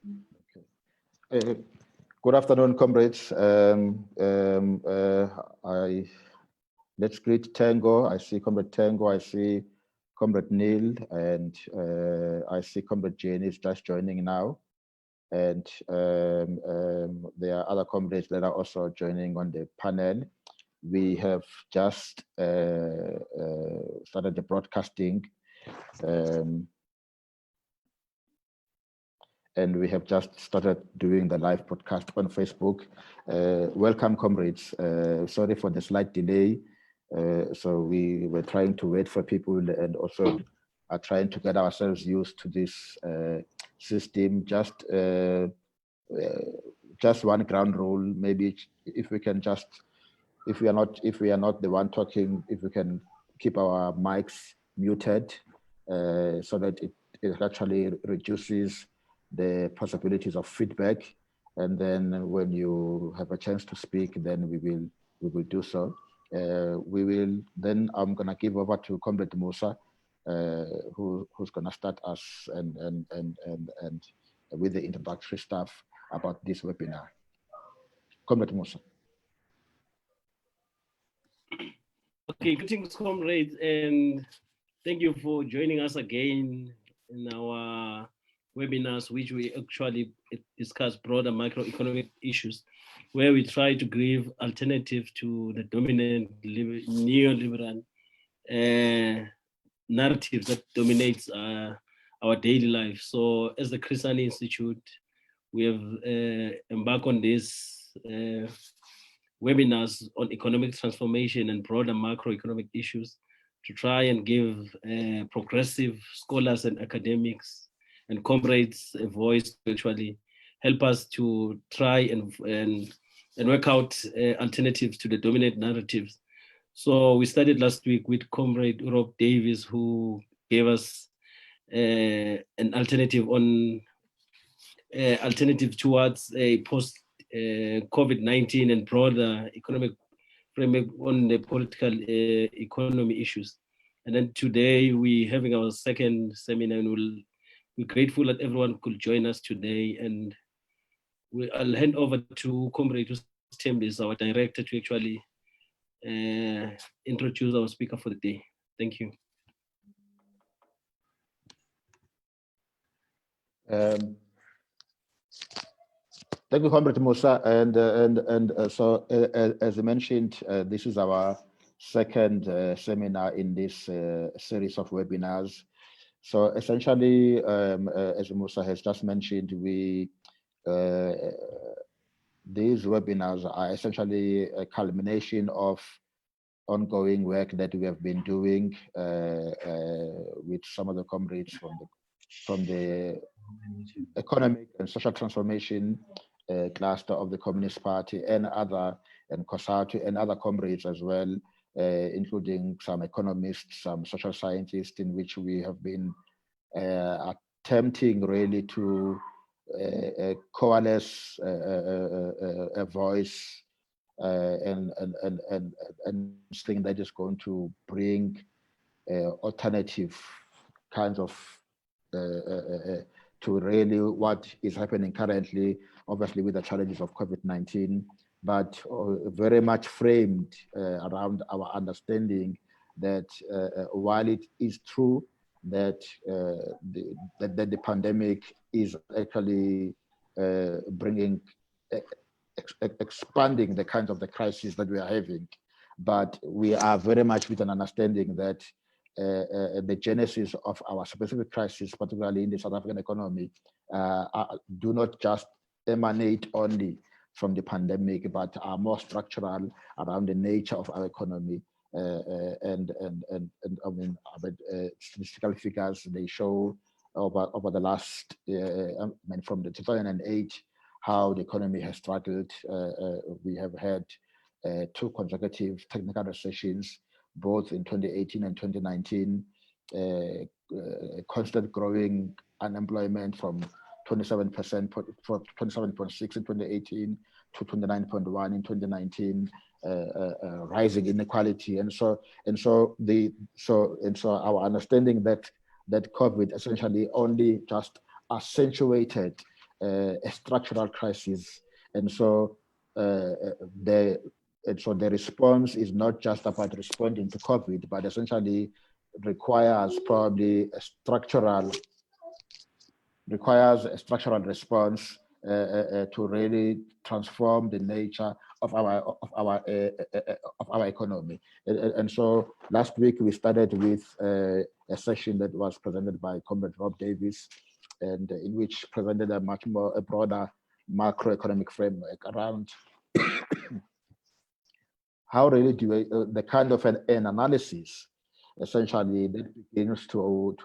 Okay. Good afternoon, comrades. Let's greet Tango. I see Comrade Tango. I see Comrade Neil, and I see Comrade Jane is just joining now. And there are other comrades that are also joining on the panel. We have just started the broadcasting. And we have just started doing the live broadcast on Facebook. Welcome, comrades. Sorry for the slight delay. So we were trying to wait for people and also are trying to get ourselves used to this system. Just one ground rule, maybe if we can just, if we are not the one talking, if we can keep our mics muted so that it actually reduces the possibilities of feedback, and then when you have a chance to speak, then we will do so. We will then. I'm gonna give over to Comrade Musa, who's gonna start us and with the introductory stuff about this webinar. Comrade Musa. Okay, greetings, comrades, and thank you for joining us again in our webinars, which we actually discuss broader macroeconomic issues, where we try to give alternative to the dominant neoliberal narratives that dominates our daily life. So as the Chris Hani Institute, we have embarked on this webinars on economic transformation and broader macroeconomic issues to try and give progressive scholars and academics and comrades a voice to actually help us to try and work out alternatives to the dominant narratives. So we started last week with Comrade Rob Davis, who gave us an alternative on alternative towards a post COVID-19 and broader economic framework on the political economy issues. And then today we're having our second seminar, and we're grateful that everyone could join us today. And I'll hand over to Comrade Tim, is our director, to actually introduce our speaker for the day. Thank you. Thank you, Comrade Musa. And so, as I mentioned, this is our second seminar in this series of webinars. So essentially, as Musa has just mentioned, these webinars are essentially a culmination of ongoing work that we have been doing with some of the comrades from the economic and social transformation cluster of the Communist Party and COSATU and other comrades as well, including some economists, some social scientists, in which we have been attempting really to coalesce a voice and thing that is going to bring alternative kinds of to really what is happening currently, obviously with the challenges of COVID-19, but very much framed around our understanding that while it is true that the pandemic is actually bringing, expanding the kinds of the crises that we are having, but we are very much with an understanding that the genesis of our specific crisis, particularly in the South African economy, do not just emanate only from the pandemic, but are more structural around the nature of our economy. And I mean, statistical figures, they show over the last, I mean, from the 2008, how the economy has struggled. We have had 2 consecutive technical recessions, both in 2018 and 2019, constant growing unemployment from 27% for 27.6 in 2018 to 29.1 in 2019, rising inequality, and so our understanding that COVID essentially only just accentuated a structural crisis. And so the response is not just about responding to COVID, but essentially requires probably a structural response to really transform the nature of our economy. And so last week we started with a session that was presented by Comrade Rob Davis, and in which presented a broader macroeconomic framework around how really do we, the kind of an analysis essentially that begins to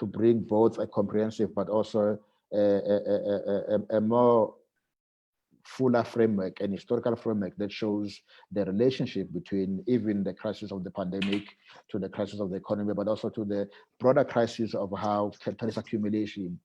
bring both a comprehensive but also a more fuller framework, an historical framework that shows the relationship between even the crisis of the pandemic to the crisis of the economy, but also to the broader crisis of how capitalist accumulation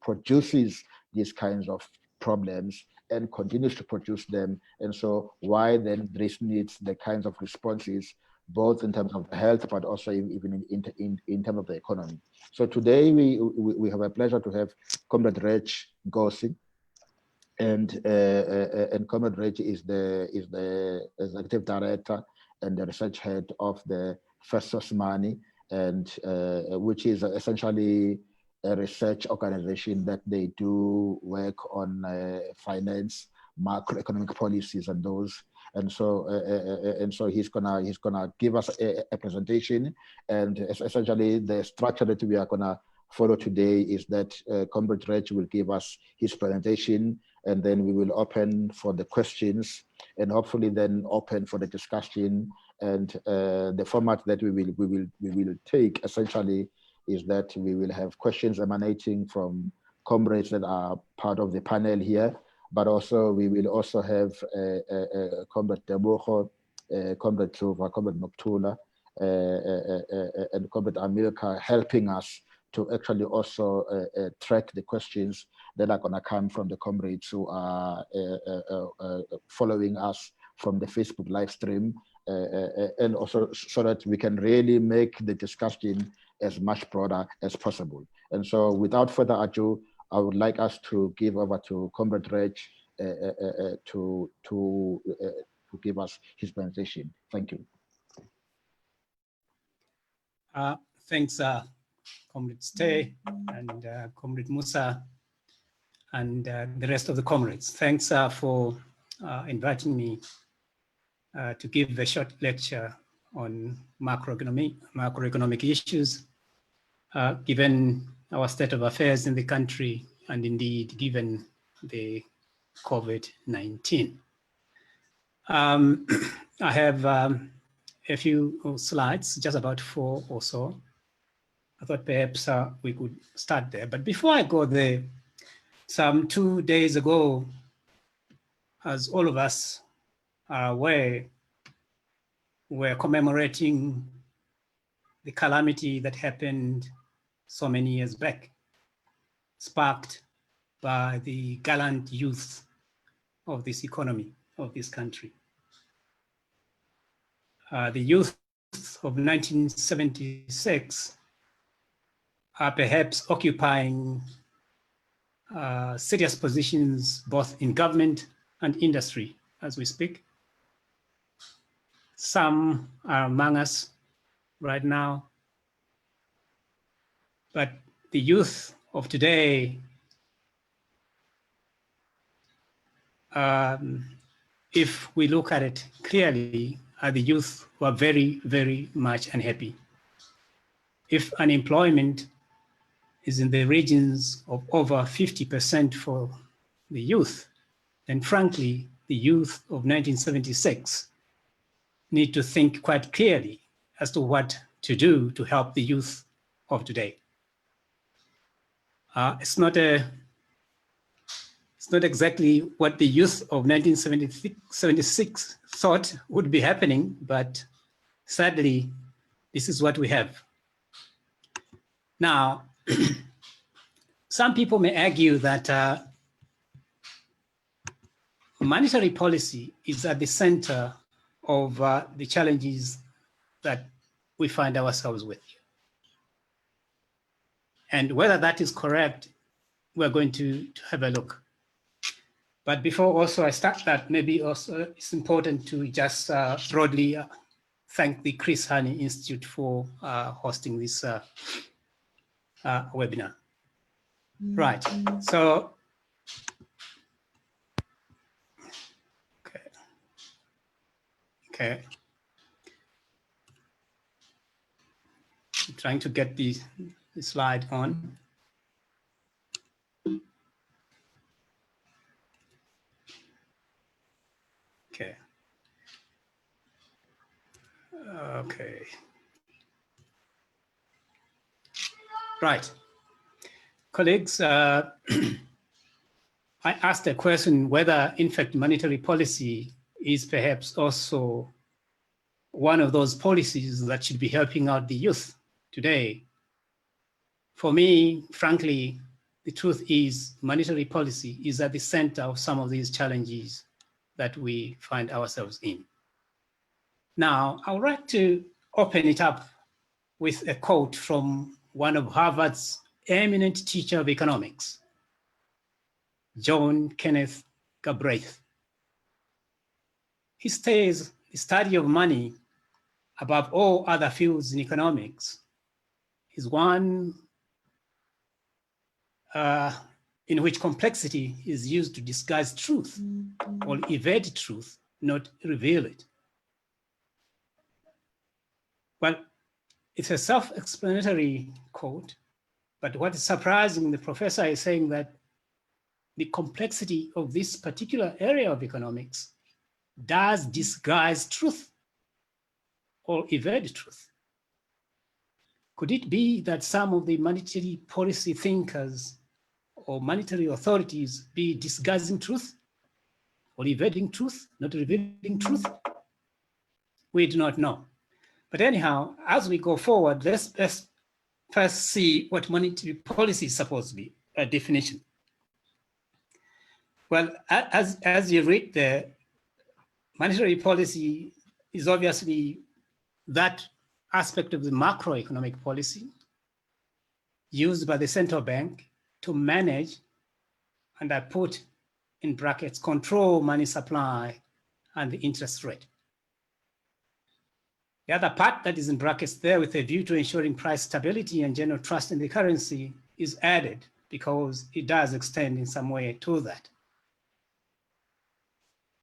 produces these kinds of problems and continues to produce them. And so why then this needs the kinds of responses, both in terms of the health, but also even in terms of the economy. So today we have a pleasure to have Comrade Redge Nkosi, and Comrade Redge is the executive director and the research head of the First Source Money, and which is essentially a research organization that they do work on finance, macroeconomic policies, and those. And so he's gonna give us a presentation, and essentially the structure that we are gonna follow today is that Comrade Redge will give us his presentation, and then we will open for the questions, and hopefully then open for the discussion. And the format that we will take essentially is that we will have questions emanating from comrades that are part of the panel here, but also we will also have Comrade Deboho, Comrade Tuva, Comrade Noktula, and Comrade Amilka helping us to actually also track the questions that are going to come from the comrades who are following us from the Facebook live stream, and also so that we can really make the discussion as much broader as possible. And so without further ado, I would like us to give over to Comrade Redge to give us his presentation. Thank you. Thanks, Comrade Stay and Comrade Musa and the rest of the comrades. Thanks for inviting me to give a short lecture on macroeconomic issues, given our state of affairs in the country, and indeed given the COVID-19. I have a few slides, just about 4 or so. I thought perhaps we could start there. But before I go there, some 2 days ago, as all of us are aware, we're commemorating the calamity that happened so many years back, sparked by the gallant youth of this economy, of this country. The youth of 1976 are perhaps occupying serious positions both in government and industry as we speak. Some are among us right now, but the youth of today, if we look at it clearly, are the youth who are very, very much unhappy. If unemployment is in the regions of over 50% for the youth, then frankly, the youth of 1976 need to think quite clearly as to what to do to help the youth of today. It's not exactly what the youth of 1976 thought would be happening, but sadly, this is what we have. Now, some people may argue that monetary policy is at the center of the challenges that we find ourselves with. And whether that is correct, we're going to have a look. But before also I start that, maybe also it's important to just broadly thank the Chris Hani Institute for hosting this webinar. Right, so, okay. I'm trying to get the slide on. Okay. Okay. Right. Colleagues, I asked a question whether, in fact, monetary policy is perhaps also one of those policies that should be helping out the youth today. For me, frankly, the truth is monetary policy is at the center of some of these challenges that we find ourselves in. Now, I would like to open it up with a quote from one of Harvard's eminent teacher of economics, John Kenneth Galbraith. He says the study of money above all other fields in economics is one in which complexity is used to disguise truth or evade truth, not reveal it. Well, it's a self-explanatory quote, but what is surprising, the professor is saying that the complexity of this particular area of economics does disguise truth or evade truth. Could it be that some of the monetary policy thinkers or monetary authorities be disguising truth or evading truth, not revealing truth? We do not know. But anyhow, as we go forward, let's first see what monetary policy is supposed to be, a definition. Well, as you read the monetary policy is obviously that aspect of the macroeconomic policy used by the central bank to manage, and I put in brackets, control money supply and the interest rate. The other part that is in brackets there with a view to ensuring price stability and general trust in the currency is added because it does extend in some way to that.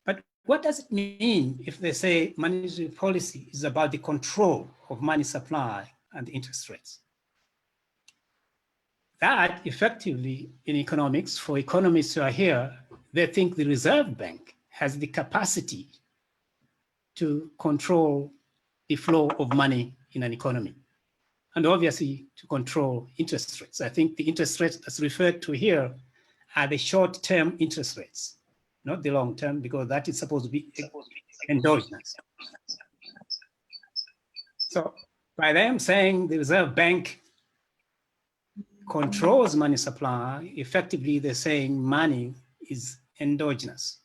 But what does it mean if they say monetary policy is about the control of money supply and the interest rates? That effectively in economics, for economists who are here, they think the Reserve Bank has the capacity to control the flow of money in an economy, and obviously to control interest rates. I think the interest rates that's referred to here are the short-term interest rates, not the long-term, because that is supposed to be endogenous. So by them saying the Reserve Bank controls money supply, effectively they're saying money is endogenous.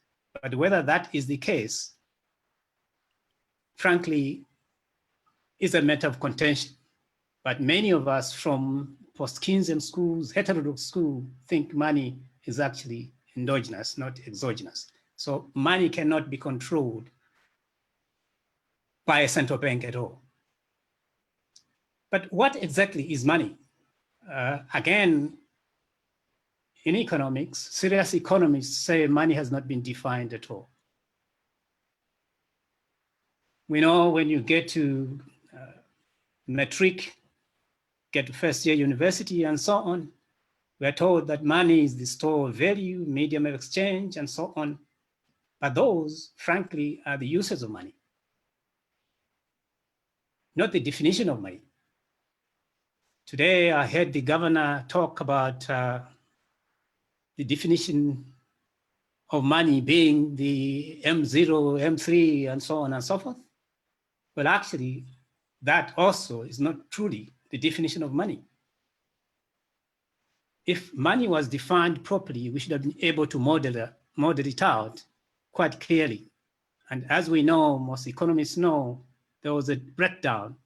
But whether that is the case, frankly, is a matter of contention. But many of us from post-Keynesian schools, heterodox school, think money is actually endogenous, not exogenous. So money cannot be controlled by a central bank at all. But what exactly is money? Again, in economics, serious economists say money has not been defined at all. We know when you get to matric, get to first year university and so on, we're told that money is the store of value, medium of exchange and so on. But those, frankly, are the uses of money, not the definition of money. Today, I heard the governor talk about the definition of money being the M0, M3, and so on and so forth. Well, actually, that also is not truly the definition of money. If money was defined properly, we should have been able to model it out quite clearly. And as we know, most economists know, there was a breakdown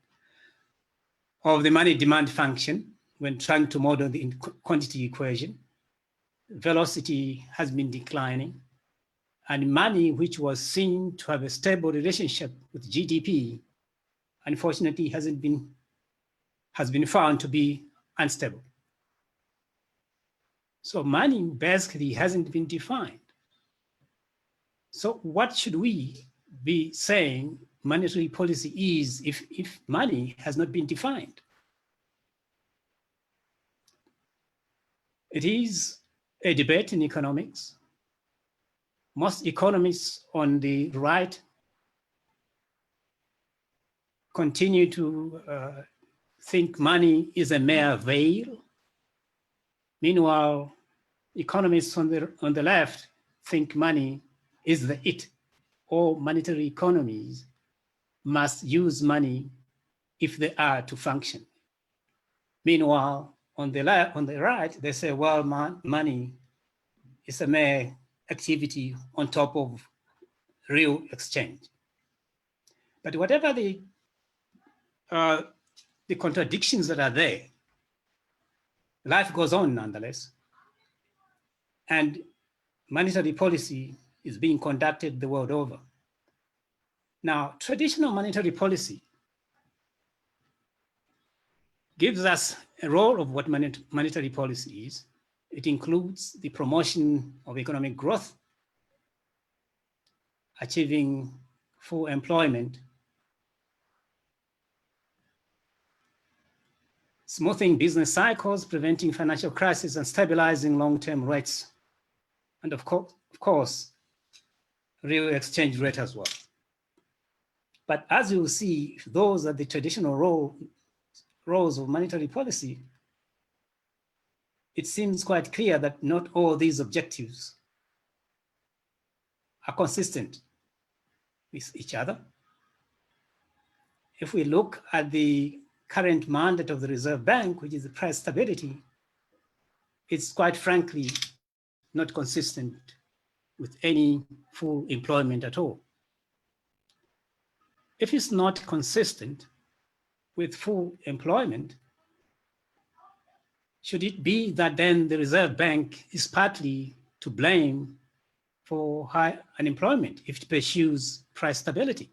of the money demand function when trying to model the quantity equation. Velocity has been declining, and money, which was seen to have a stable relationship with GDP, unfortunately has been found to be unstable. So money basically hasn't been defined. So what should we be saying monetary policy is if money has not been defined? It is a debate in economics. Most economists on the right continue to think money is a mere veil. Meanwhile, economists on the left think money is the it. All monetary economies must use money if they are to function. Meanwhile, on the right, they say, well, money is a mere activity on top of real exchange. But whatever the contradictions that are there, life goes on nonetheless. And monetary policy is being conducted the world over. Now, traditional monetary policy gives us a role of what monetary policy is. It includes the promotion of economic growth, achieving full employment, smoothing business cycles, preventing financial crisis, and stabilizing long-term rates. And of course, real exchange rate as well. But as you will see, those are the traditional roles of monetary policy. It seems quite clear that not all these objectives are consistent with each other. If we look at the current mandate of the Reserve Bank, which is the price stability, it's quite frankly not consistent with any full employment at all. If it's not consistent with full employment, should it be that then the Reserve Bank is partly to blame for high unemployment if it pursues price stability?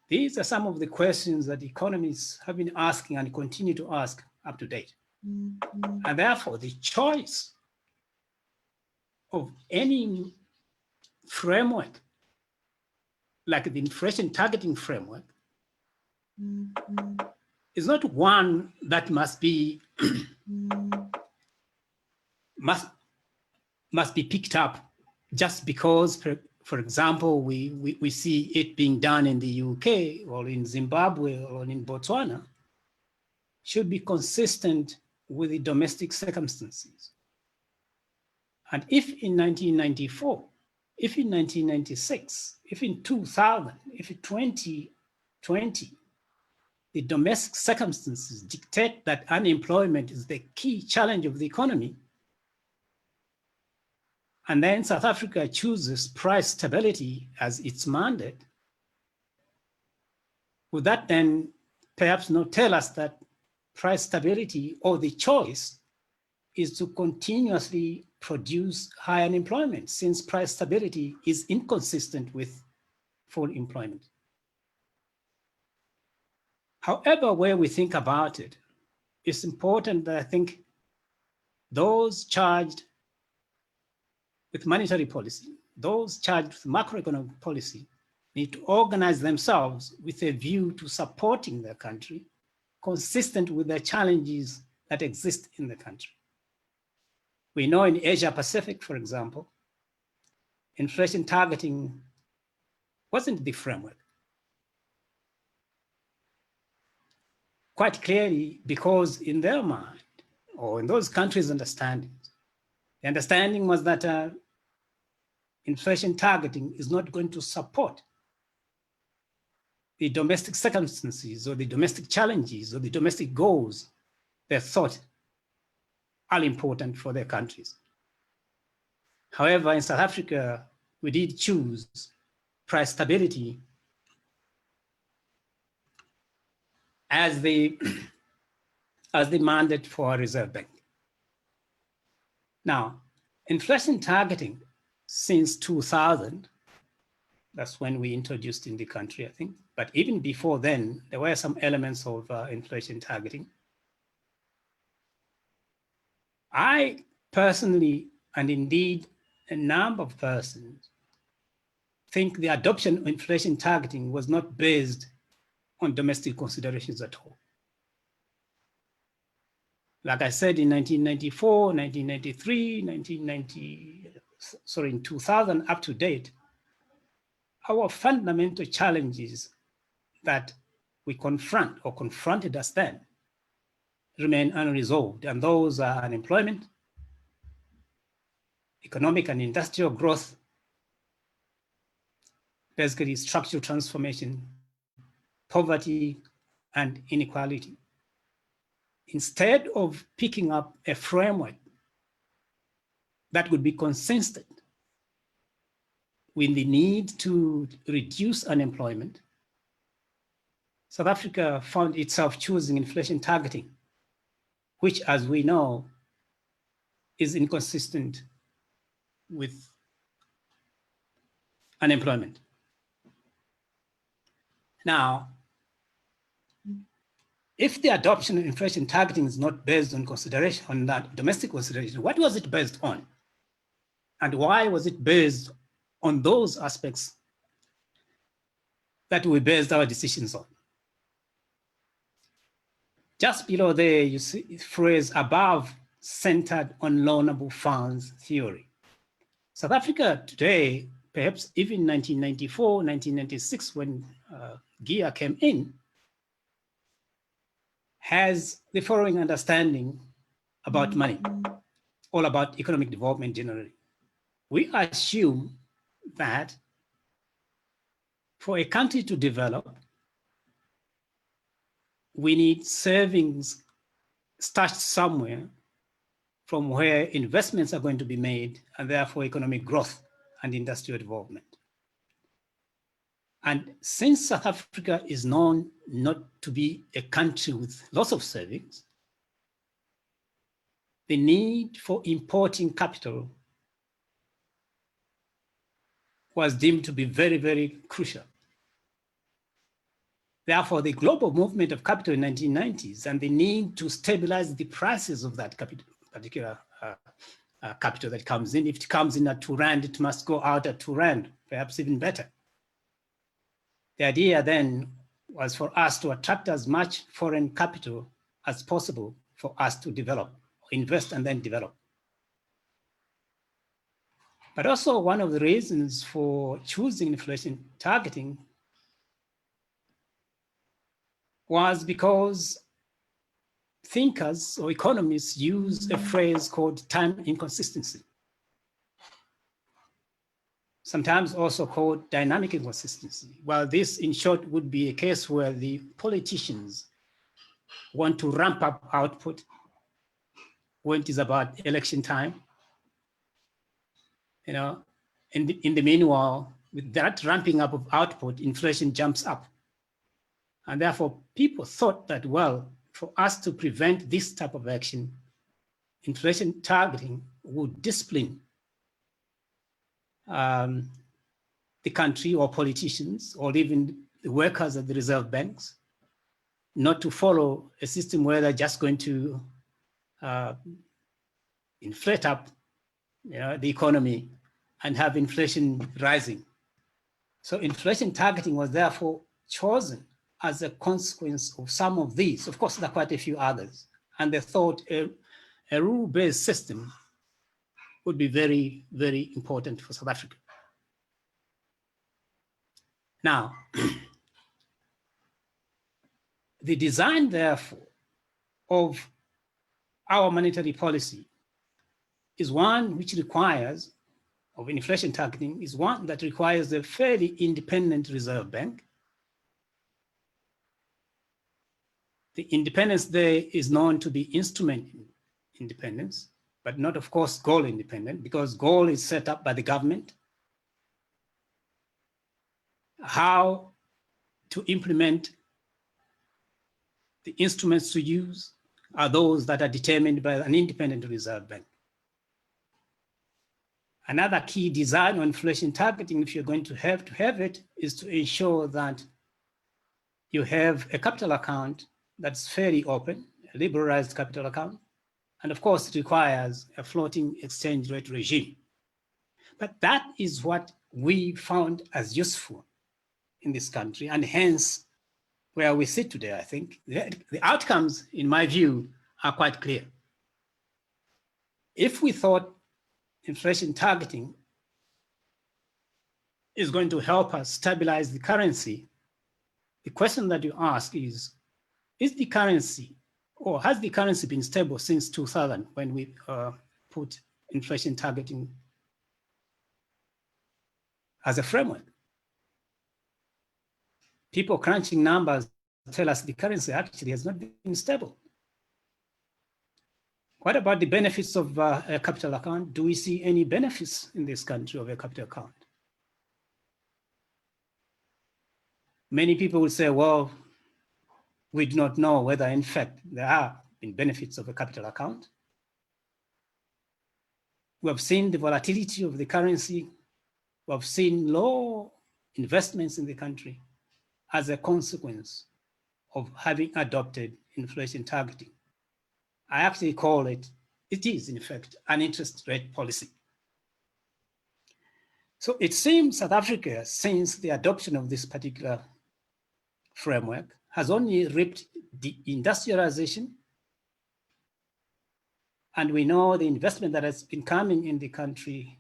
These are some of the questions that economists have been asking and continue to ask up to date. And therefore, the choice of any framework, like the inflation targeting framework, is not one that must be must be picked up just because, for example, we see it being done in the UK or in Zimbabwe or in Botswana. Should be consistent with the domestic circumstances. And if in 1994, if in 1996, if in 2000, if in 2020, the domestic circumstances dictate that unemployment is the key challenge of the economy, and then South Africa chooses price stability as its mandate, would that then perhaps not tell us that price stability or the choice is to continuously produce high unemployment, since price stability is inconsistent with full employment? However, where we think about it, it's important that I think those charged with monetary policy, those charged with macroeconomic policy, need to organize themselves with a view to supporting their country, consistent with the challenges that exist in the country. We know in Asia Pacific, for example, inflation targeting wasn't the framework. Quite clearly, because in their mind, or in those countries' understandings, the understanding was that inflation targeting is not going to support the domestic circumstances or the domestic challenges or the domestic goals they thought are important for their countries. However, in South Africa, we did choose price stability as the as the mandate for a Reserve Bank. Now, inflation targeting since 2000, that's when we introduced in the country, I think, but even before then, there were some elements of inflation targeting. I personally, and indeed a number of persons, think the adoption of inflation targeting was not based on domestic considerations at all. Like I said, in 1994, 1993, in 2000 up to date, our fundamental challenges that we confront or confronted us then remain unresolved, and those are unemployment, economic and industrial growth, basically structural transformation, poverty, and inequality. Instead of picking up a framework that would be consistent with the need to reduce unemployment, South Africa found itself choosing inflation targeting, which, as we know, is inconsistent with unemployment. Now, if the adoption of inflation targeting is not based on consideration, on that domestic consideration, what was it based on? And why was it based on those aspects that we based our decisions on? Just below there, you see the phrase above centered on loanable funds theory. South Africa today, perhaps even 1994, 1996, when GIA came in, has the following understanding about money, all about economic development generally. We assume that for a country to develop, we need savings stashed somewhere from where investments are going to be made, and therefore economic growth and industrial development. And since South Africa is known not to be a country with lots of savings, the need for importing capital was deemed to be very, very crucial. Therefore, the global movement of capital in the 1990s and the need to stabilize the prices of that capital, particular capital that comes in. If it comes in at 2 rand, it must go out at 2 rand, perhaps even better. The idea then was for us to attract as much foreign capital as possible for us to develop, invest and then develop. But also one of the reasons for choosing inflation targeting was because thinkers or economists use a phrase called time inconsistency, sometimes also called dynamic inconsistency. Well, this in short would be a case where the politicians want to ramp up output when it is about election time. You know, in the meanwhile, with that ramping up of output, inflation jumps up. And therefore, people thought that, well, for us to prevent this type of action, inflation targeting would discipline the country or politicians or even the workers at the reserve banks not to follow a system where they're just going to inflate up the economy and have inflation rising. So inflation targeting was therefore chosen as a consequence of some of these. Of course, there are quite a few others. And they thought a rule-based system would be very, very important for South Africa. Now, the design, therefore, of our monetary policy is one which requires, of inflation targeting, is one that requires a fairly independent reserve bank. The independence there is known to be instrument independence, but not, of course, goal independent, because goal is set up by the government. How to implement the instruments to use are those that are determined by an independent reserve bank. Another key design on inflation targeting, if you're going to have it, is to ensure that you have a capital account that's fairly open, a liberalized capital account, and of course it requires a floating exchange rate regime. But that is what we found as useful in this country, and hence where we sit today. I think the outcomes, in my view, are quite clear. If we thought inflation targeting is going to help us stabilize the currency, the question that you ask is the currency, or has the currency been stable since 2000 when we put inflation targeting as a framework? People crunching numbers tell us the currency actually has not been stable. What about the benefits of a capital account? Do we see any benefits in this country of a capital account? Many people will say, well, we do not know whether in fact there have been benefits of a capital account. We have seen the volatility of the currency. We have seen low investments in the country as a consequence of having adopted inflation targeting. I actually call it is in fact an interest rate policy. So it seems South Africa, since the adoption of this particular framework, has only reaped the industrialization. And we know the investment that has been coming in the country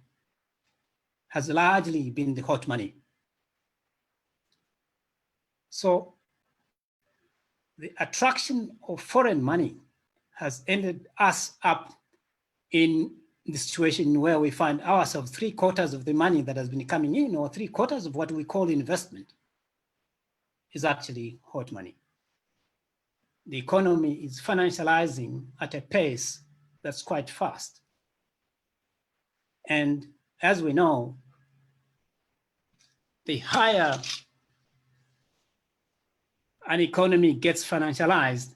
has largely been the hot money. So the attraction of foreign money has ended us up in the situation where we find ourselves 3/4 of the money that has been coming in, or 3/4 of what we call investment, is actually hot money. The economy is financializing at a pace that's quite fast. And as we know, the higher an economy gets financialized,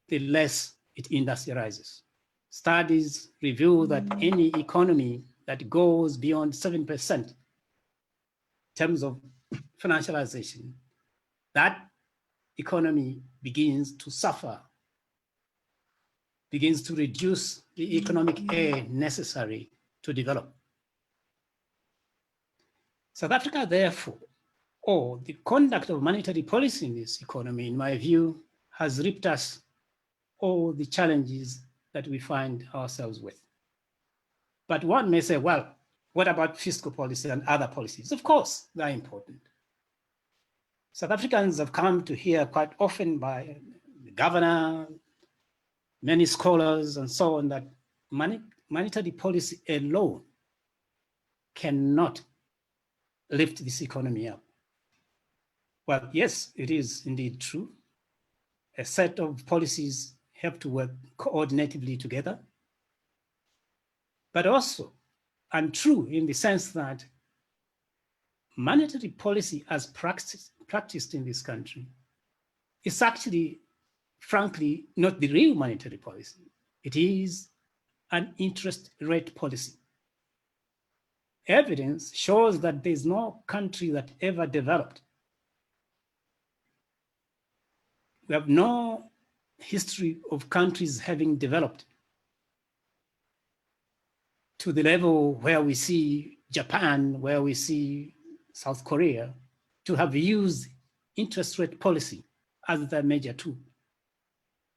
the less it industrializes. Studies reveal that any economy that goes beyond 7% in terms of financialization, that economy begins to suffer, begins to reduce the economic air necessary to develop. South Africa, therefore, or the conduct of monetary policy in this economy, in my view, has reaped us all the challenges that we find ourselves with. But one may say, well, what about fiscal policy and other policies? Of course, they're important. South Africans have come to hear quite often by the governor, many scholars and so on, that monetary policy alone cannot lift this economy up. Well, yes, it is indeed true. A set of policies have to work coordinatively together, but also untrue in the sense that monetary policy as practiced in this country is actually, frankly, not the real monetary policy. It is an interest rate policy. Evidence shows that there's no country that ever developed. We have no history of countries having developed to the level where we see Japan, where we see South Korea, to have used interest rate policy as their major tool.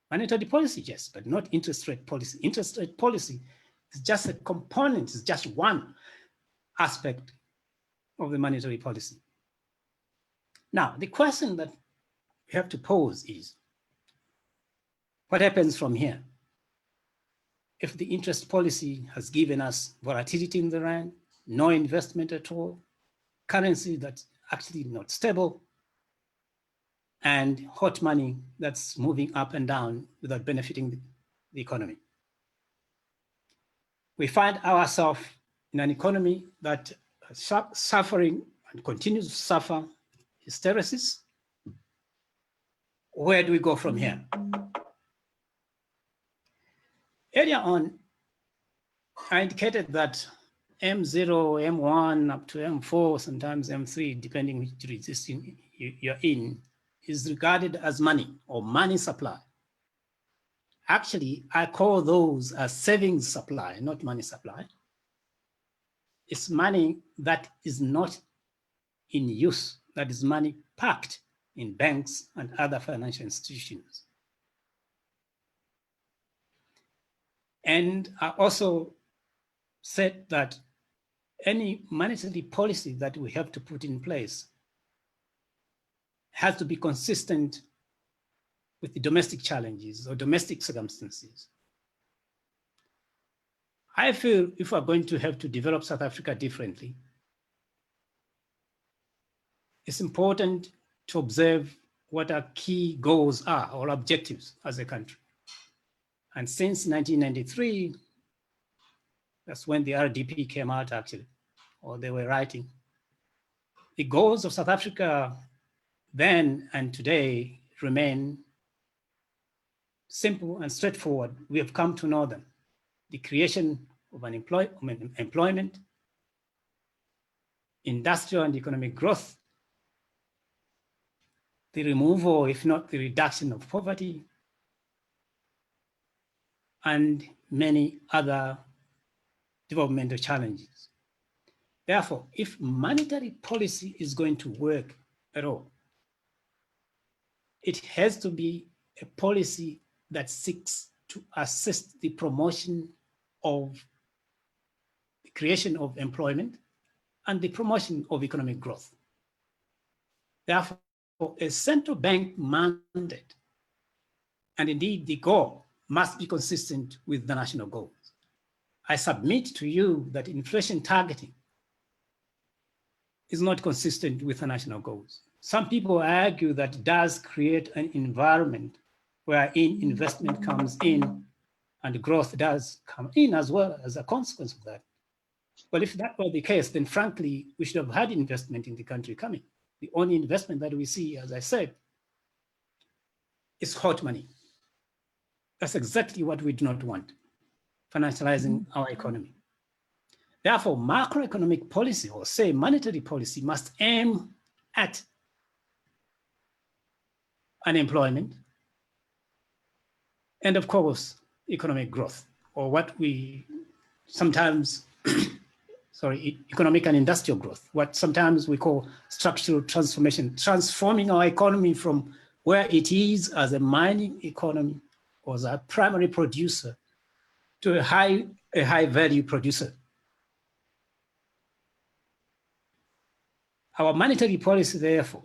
Monetary policy, yes, but not interest rate policy. Interest rate policy is just a component, it's just one aspect of the monetary policy. Now, the question that we have to pose is, what happens from here? If the interest policy has given us volatility in the rand, no investment at all, currency that's actually not stable, and hot money that's moving up and down without benefiting the economy. We find ourselves in an economy that is suffering and continues to suffer hysteresis. Where do we go from here? Earlier on, I indicated that M0, M1, up to M4, sometimes M3, depending which jurisdiction you're in, is regarded as money or money supply. Actually, I call those a savings supply, not money supply. It's money that is not in use, that is money parked in banks and other financial institutions. And I also said that any monetary policy that we have to put in place has to be consistent with the domestic challenges or domestic circumstances. I feel if we're going to have to develop South Africa differently, it's important to observe what our key goals are or objectives as a country. And since 1993, that's when the RDP came out actually, or they were writing. The goals of South Africa then and today remain simple and straightforward. We have come to know them. The creation of employment, industrial and economic growth, the removal, if not the reduction of poverty, and many other developmental challenges. Therefore, if monetary policy is going to work at all, it has to be a policy that seeks to assist the promotion of the creation of employment and the promotion of economic growth. Therefore, a central bank mandate, and indeed the goal, must be consistent with the national goals. I submit to you that inflation targeting is not consistent with the national goals. Some people argue that it does create an environment wherein investment comes in and growth does come in as well as a consequence of that. Well, if that were the case, then frankly, we should have had investment in the country coming. The only investment that we see, as I said, is hot money. That's exactly what we do not want, financializing our economy. Therefore, macroeconomic policy, or say monetary policy, must aim at unemployment and, of course, economic growth, or what we sometimes, economic and industrial growth, what sometimes we call structural transformation, transforming our economy from where it is as a mining economy or as a primary producer to a high value producer. Our monetary policy, therefore,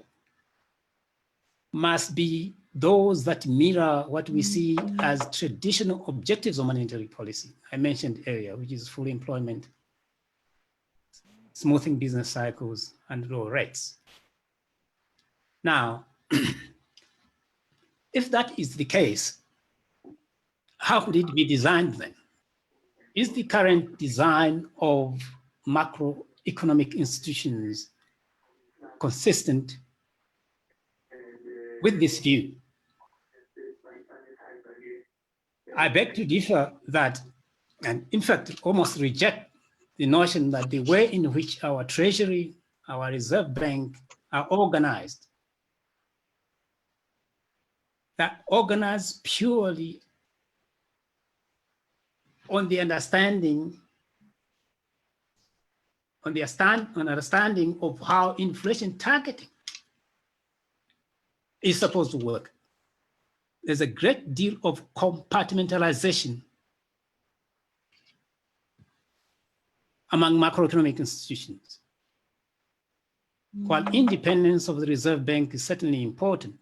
must be those that mirror what we see as traditional objectives of monetary policy. I mentioned earlier, which is full employment, smoothing business cycles, and low rates. Now, if that is the case, how could it be designed then? Is the current design of macroeconomic institutions consistent with this view? I beg to differ that, and in fact, almost reject the notion that the way in which our Treasury, our Reserve Bank are organized, that organized purely on the understanding of how inflation targeting is supposed to work. There's a great deal of compartmentalization among macroeconomic institutions. While independence of the Reserve Bank is certainly important,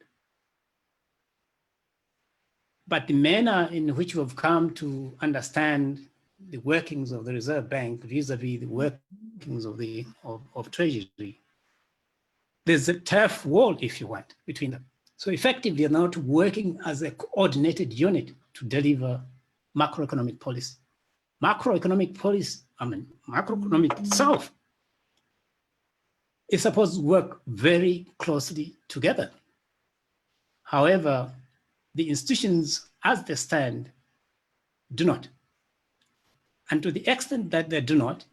but the manner in which we've come to understand the workings of the Reserve Bank vis-a-vis the workings of Treasury, there's a turf wall, if you want, between them. So effectively, they're not working as a coordinated unit to deliver macroeconomic policy. Macroeconomic itself is supposed to work very closely together. However, the institutions as they stand do not. And to the extent that they do not,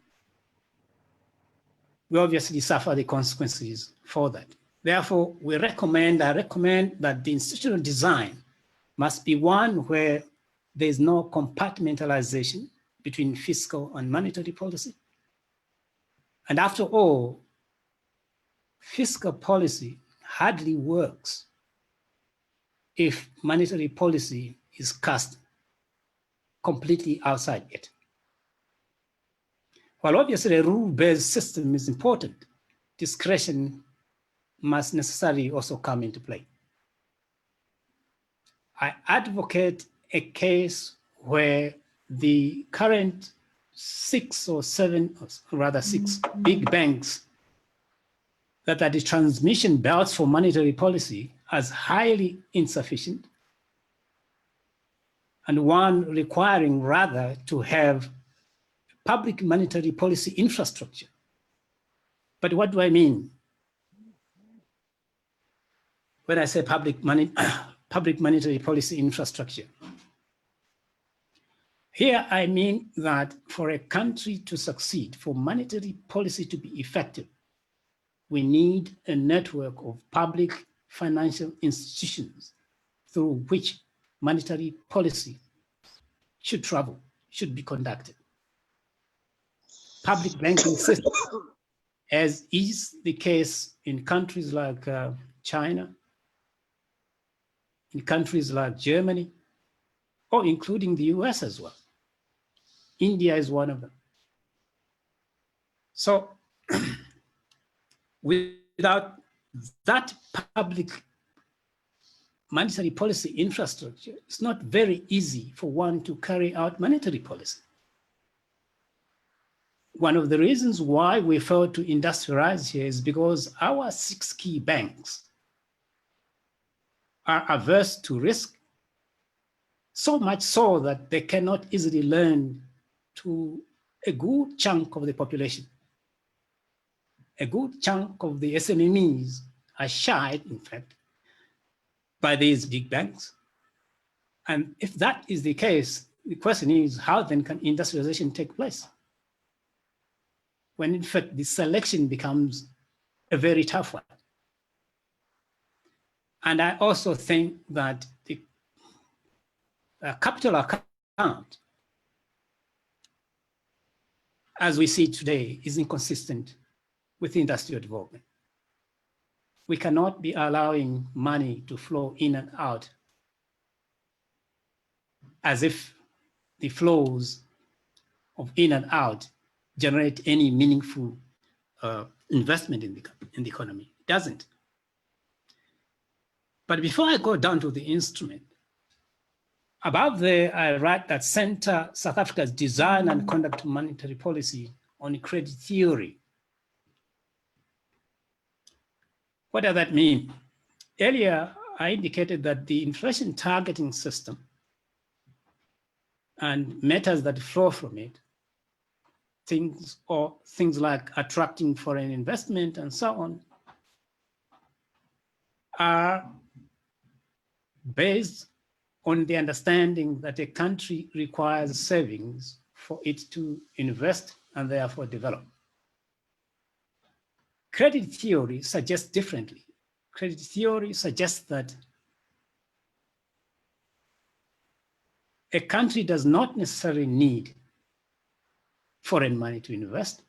we obviously suffer the consequences for that. Therefore, I recommend that the institutional design must be one where there is no compartmentalization between fiscal and monetary policy. And after all, fiscal policy hardly works if monetary policy is cast completely outside it. While obviously a rule-based system is important, discretion must necessarily also come into play. I advocate a case where the current 6 or 7, or rather 6 big banks that are the transmission belts for monetary policy as highly insufficient, and one requiring rather to have public monetary policy infrastructure. But what do I mean when I say public monetary policy infrastructure? Here I mean that for a country to succeed, for monetary policy to be effective, we need a network of public financial institutions through which monetary policy should travel, should be conducted. Public banking system, as is the case in countries like China, in countries like Germany, or including the US as well. India is one of them. So without that public monetary policy infrastructure, it's not very easy for one to carry out monetary policy. One of the reasons why we failed to industrialize here is because our 6 key banks are averse to risk, so much so that they cannot easily lend to a good chunk of the population. A good chunk of the SMEs are shied, in fact, by these big banks. And if that is the case, the question is, how then can industrialization take place? When in fact the selection becomes a very tough one. And I also think that the capital account, as we see today, is inconsistent with industrial development. We cannot be allowing money to flow in and out as if the flows of in and out generate any meaningful investment in the economy. It doesn't. But before I go down to the instrument, above there, I write that center South Africa's design and conduct monetary policy on credit theory. What does that mean? Earlier, I indicated that the inflation targeting system and matters that flow from it, things like attracting foreign investment and so on, are based on the understanding that a country requires savings for it to invest and therefore develop. Credit theory suggests differently. Credit theory suggests that a country does not necessarily need foreign money to invest.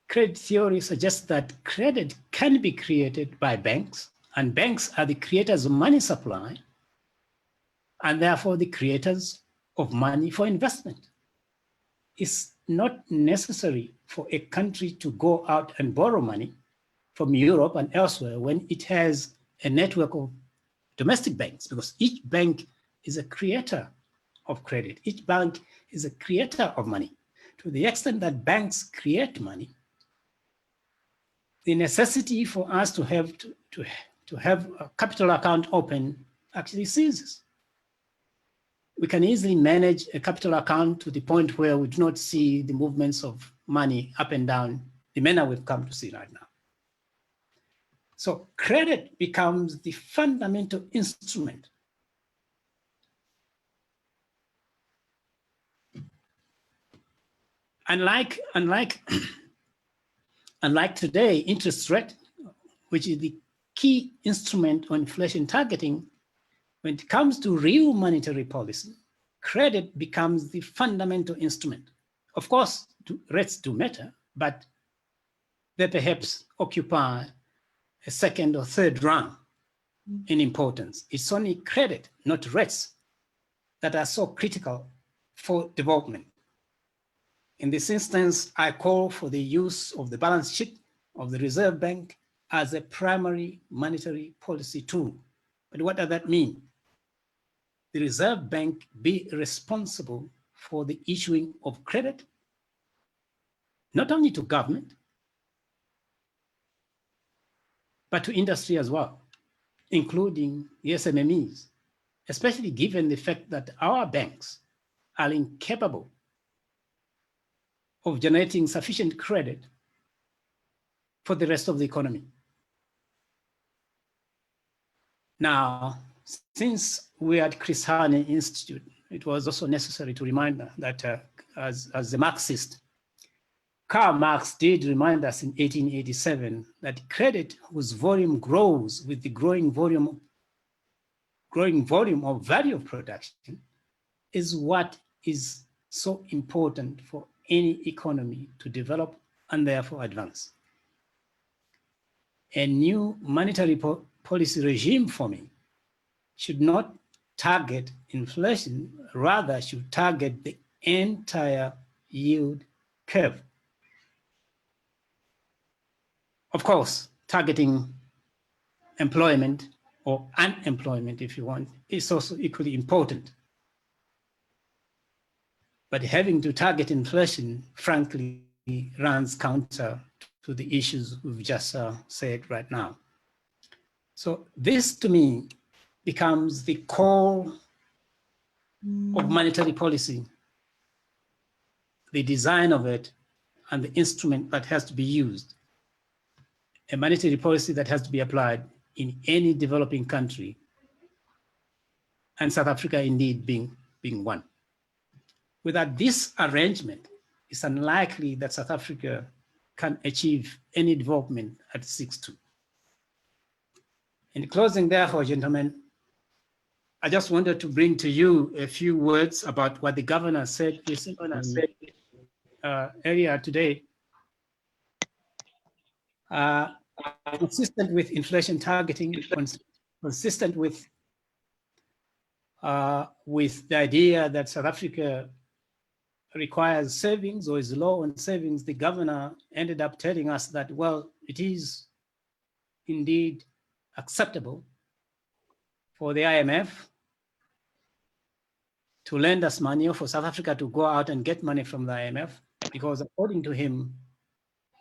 Credit theory suggests that credit can be created by banks, and banks are the creators of money supply, and therefore the creators of money for investment. It's not necessary for a country to go out and borrow money from Europe and elsewhere when it has a network of domestic banks, because each bank is a creator of credit. Each bank is a creator of money. To the extent that banks create money, the necessity for us to have a capital account open actually ceases. We can easily manage a capital account to the point where we do not see the movements of money up and down the manner we've come to see right now. So credit becomes the fundamental instrument unlike today, interest rate, which is the key instrument on inflation targeting, when it comes to real monetary policy, credit becomes the fundamental instrument. Of course, rates do matter, but they perhaps occupy a second or third rung in importance. It's only credit, not rates, that are so critical for development. In this instance, I call for the use of the balance sheet of the Reserve Bank as a primary monetary policy tool. But what does that mean? The Reserve Bank be responsible for the issuing of credit, not only to government, but to industry as well, including the SMMEs, especially given the fact that our banks are incapable of generating sufficient credit for the rest of the economy. Now, since we're at Chris Hani Institute, it was also necessary to remind that as a Marxist, Karl Marx did remind us in 1887 that credit whose volume grows with the growing volume of value of production is what is so important for any economy to develop and therefore advance. A new monetary policy regime for me should not target inflation, rather should target the entire yield curve. Of course, targeting employment or unemployment, if you want, is also equally important. But having to target inflation, frankly, runs counter to the issues we've just said right now. So this, to me, becomes the core of monetary policy, the design of it, and the instrument that has to be used. A monetary policy that has to be applied in any developing country, and South Africa indeed being one. Without this arrangement, it's unlikely that South Africa can achieve any development at 6.2. In closing, therefore, gentlemen, I just wanted to bring to you a few words about what the governor said earlier today. Consistent with inflation targeting, consistent with the idea that South Africa requires savings or is low on savings, the governor ended up telling us that, well, it is indeed acceptable for the IMF to lend us money, or for South Africa to go out and get money from the IMF, because according to him,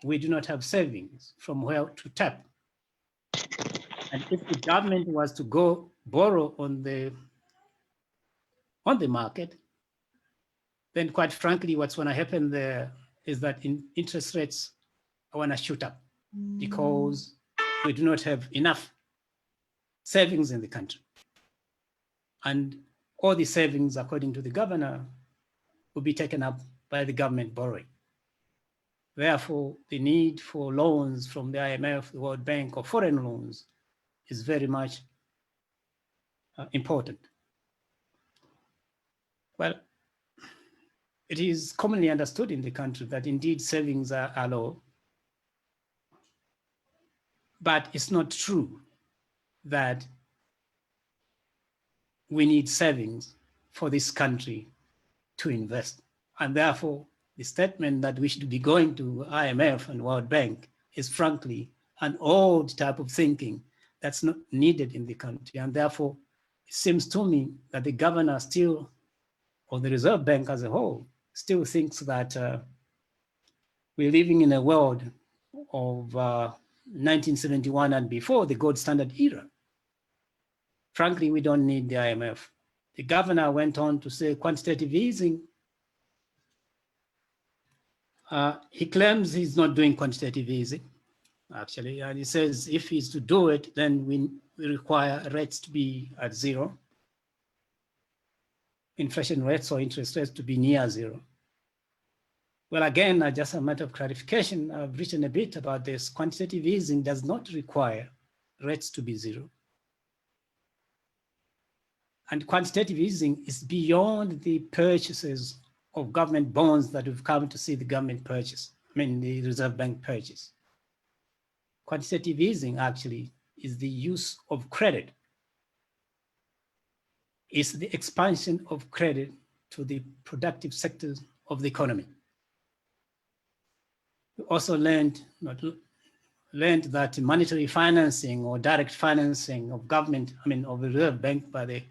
we do not have savings from where to tap. And if the government was to go borrow on the market, then quite frankly, what's going to happen there is that interest rates are going to shoot up because we do not have enough savings in the country. And all the savings, according to the governor, will be taken up by the government borrowing. Therefore, the need for loans from the IMF, the World Bank, or foreign loans is very much important. Well, it is commonly understood in the country that indeed savings are low, but it's not true that we need savings for this country to invest. And therefore, the statement that we should be going to IMF and World Bank is frankly an old type of thinking that's not needed in the country. And therefore, it seems to me that the governor still, or the Reserve Bank as a whole, still thinks that we're living in a world of 1971 and before, the gold standard era. Frankly, we don't need the IMF. The governor went on to say quantitative easing. He claims he's not doing quantitative easing, actually, and he says if he's to do it, then we require rates to be at zero, inflation rates or interest rates to be near zero. Well, again, just a matter of clarification, I've written a bit about this. Quantitative easing does not require rates to be zero. And quantitative easing is beyond the purchases of government bonds that we've come to see the government purchase, the Reserve Bank purchase. Quantitative easing actually is the use of credit. It's the expansion of credit to the productive sectors of the economy. We also learned that monetary financing or direct financing of government, of the Reserve Bank by the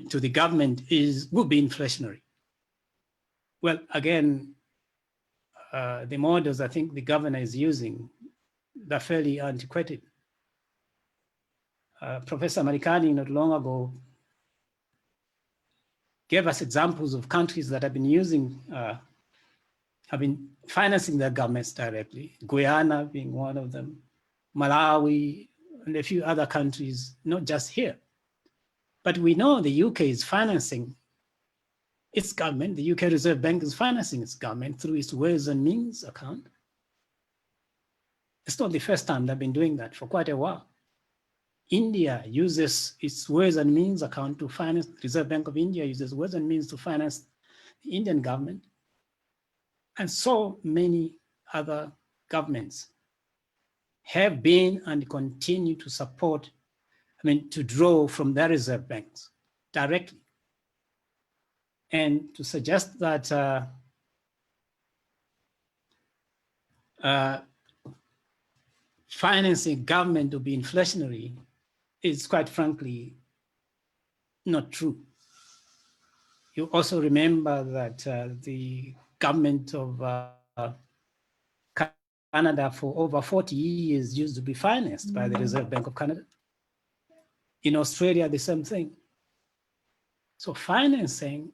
to the government would be inflationary. Well, again, the models I think the governor is using, they're fairly antiquated. Professor Marikani not long ago gave us examples of countries that have been using, have been financing their governments directly, Guyana being one of them, Malawi, and a few other countries, not just here. But we know the UK is financing its government. The UK Reserve Bank is financing its government through its Ways and Means account. It's not the first time they've been doing that for quite a while. India uses its Ways and Means account to finance, the Reserve Bank of India uses Ways and Means to finance the Indian government. And so many other governments have been and continue to support, to draw from their reserve banks directly. And to suggest that financing government to be inflationary is quite frankly not true. You also remember that the government of Canada for over 40 years used to be financed by the Reserve Bank of Canada. In Australia, the same thing. So financing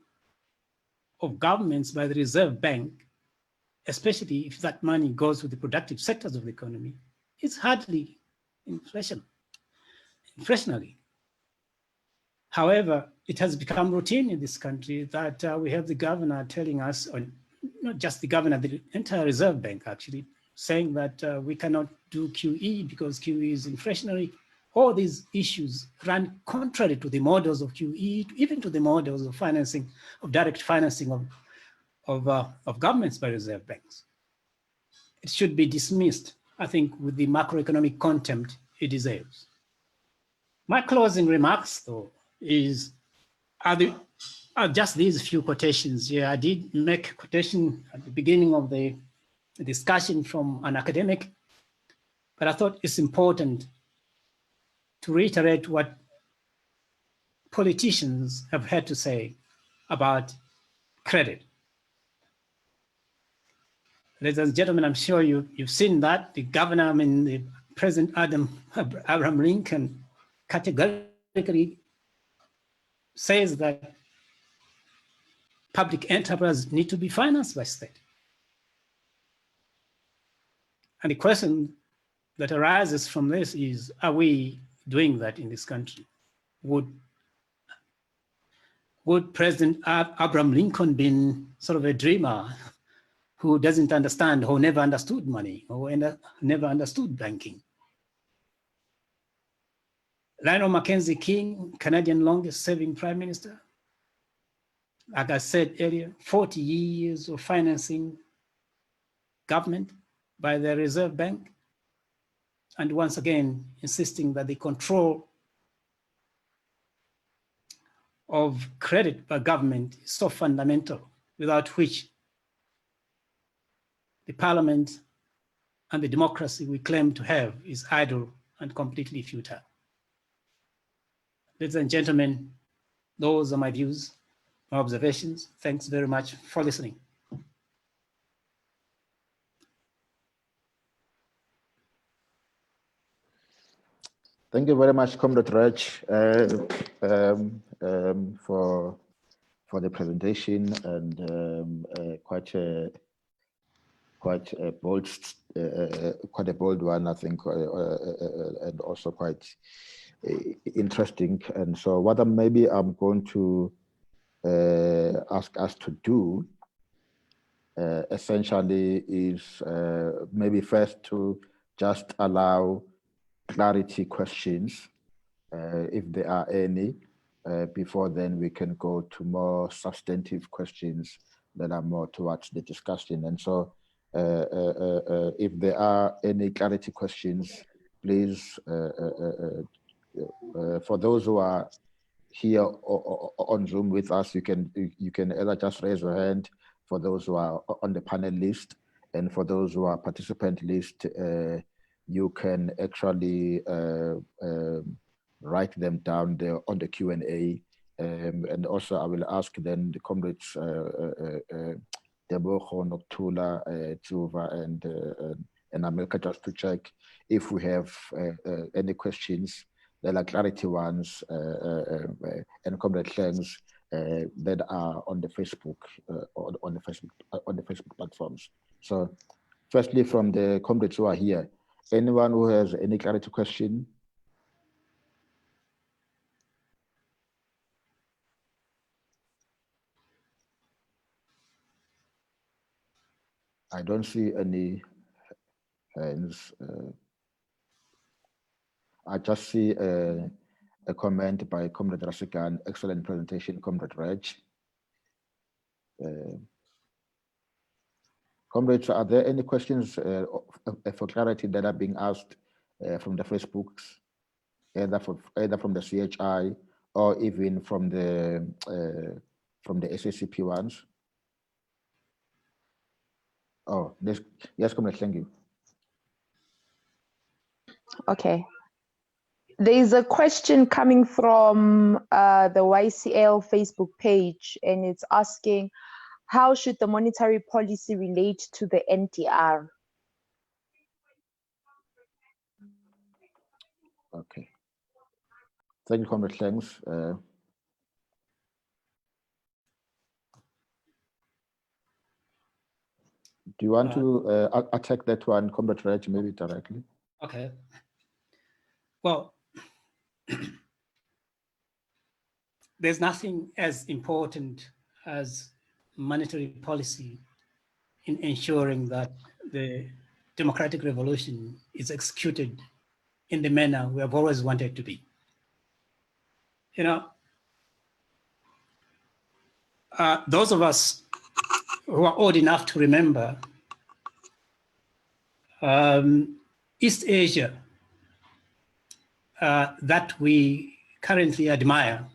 of governments by the Reserve Bank, especially if that money goes to the productive sectors of the economy, is hardly inflationary. However, it has become routine in this country that we have the governor telling us, or not just the governor, the entire Reserve Bank actually, saying that we cannot do QE because QE is inflationary. All these issues run contrary to the models of QE, even to the models of financing, of direct financing of governments by reserve banks. It should be dismissed, I think, with the macroeconomic contempt it deserves. My closing remarks, though, are just these few quotations here. I did make a quotation at the beginning of the discussion from an academic, but I thought it's important to reiterate what politicians have had to say about credit. Ladies and gentlemen, I'm sure you've seen that. The governor, the President Abraham Lincoln categorically says that public enterprise need to be financed by state. And the question that arises from this is, are we doing that in this country? Would President Abraham Lincoln been sort of a dreamer who doesn't understand, who never understood money, or never understood banking? Lionel Mackenzie King, Canadian longest serving prime minister, like I said earlier, 40 years of financing government by the Reserve Bank, and once again, insisting that the control of credit by government is so fundamental, without which the parliament and the democracy we claim to have is idle and completely futile. Ladies and gentlemen, those are my views, my observations. Thanks very much for listening. Thank you very much, Comrade Redge, for the presentation, and quite a bold one, I think, and also quite interesting. And so, what maybe I'm going to ask us to do essentially is maybe first to just allow clarity questions, if there are any, before then we can go to more substantive questions that are more towards the discussion. And so if there are any clarity questions, please, for those who are here on Zoom with us, you can either just raise your hand for those who are on the panel list, and for those who are participant list, you can actually write them down there on the Q&A. And also I will ask then the comrades Deboho, Noktula, Tsuva, and America, just to check if we have any questions that are clarity ones, and comrade things that are on the Facebook, on the Facebook platforms. So firstly, from the comrades who are here, anyone who has any clarity question? I don't see any hands. I just see a comment by Comrade Rasikan, excellent presentation, Comrade Redge. Comrades, are there any questions for clarity that are being asked from the Facebooks, either from the CHI or even from the SACP ones? Oh, yes, Comrade, thank you. Okay. There is a question coming from the YCL Facebook page, and it's asking, how should the monetary policy relate to the NDR? Okay. Thank you, Comrade. Thanks. Do you want to attack that one, Comrade Redge, maybe directly? Okay. Well, there's nothing as important as monetary policy in ensuring that the democratic revolution is executed in the manner we have always wanted to be. You know, those of us who are old enough to remember East Asia that we currently admire,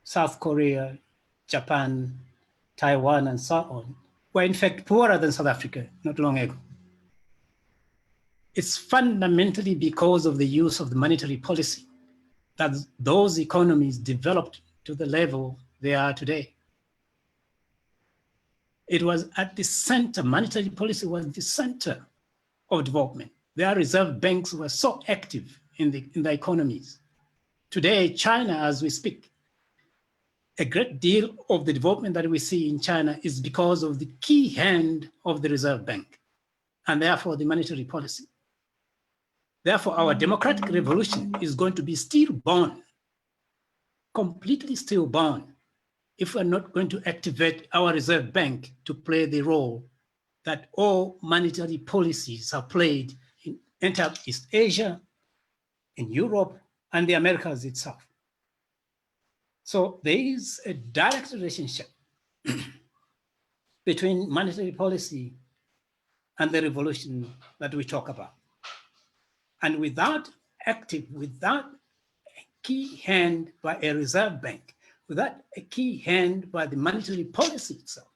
South Korea, Japan, Taiwan, and so on, were in fact poorer than South Africa not long ago. It's fundamentally because of the use of the monetary policy that those economies developed to the level they are today. It was at the center, monetary policy was the center of development. Their reserve banks were so active in the economies. Today, China, as we speak, a great deal of the development that we see in China is because of the key hand of the Reserve Bank, and therefore the monetary policy. Therefore, our democratic revolution is going to be stillborn, completely stillborn, if we're not going to activate our Reserve Bank to play the role that all monetary policies have played in entire East Asia, in Europe, and the Americas itself. So there is a direct relationship between monetary policy and the revolution that we talk about. And without a key hand by a reserve bank, without a key hand by the monetary policy itself,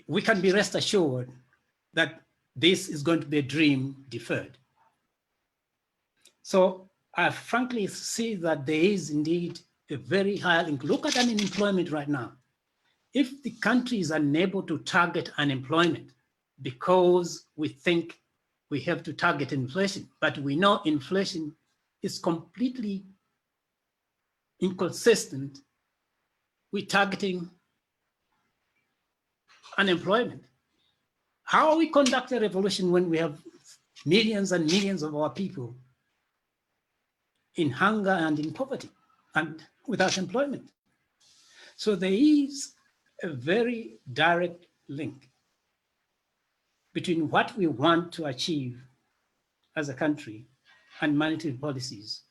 we can be rest assured that this is going to be a dream deferred. So I frankly see that there is indeed a very high link. Look at unemployment right now. If the country is unable to target unemployment because we think we have to target inflation, but we know inflation is completely inconsistent with targeting unemployment. How are we conduct a revolution when we have millions and millions of our people in hunger and in poverty and without employment? So there is a very direct link between what we want to achieve as a country and monetary policies.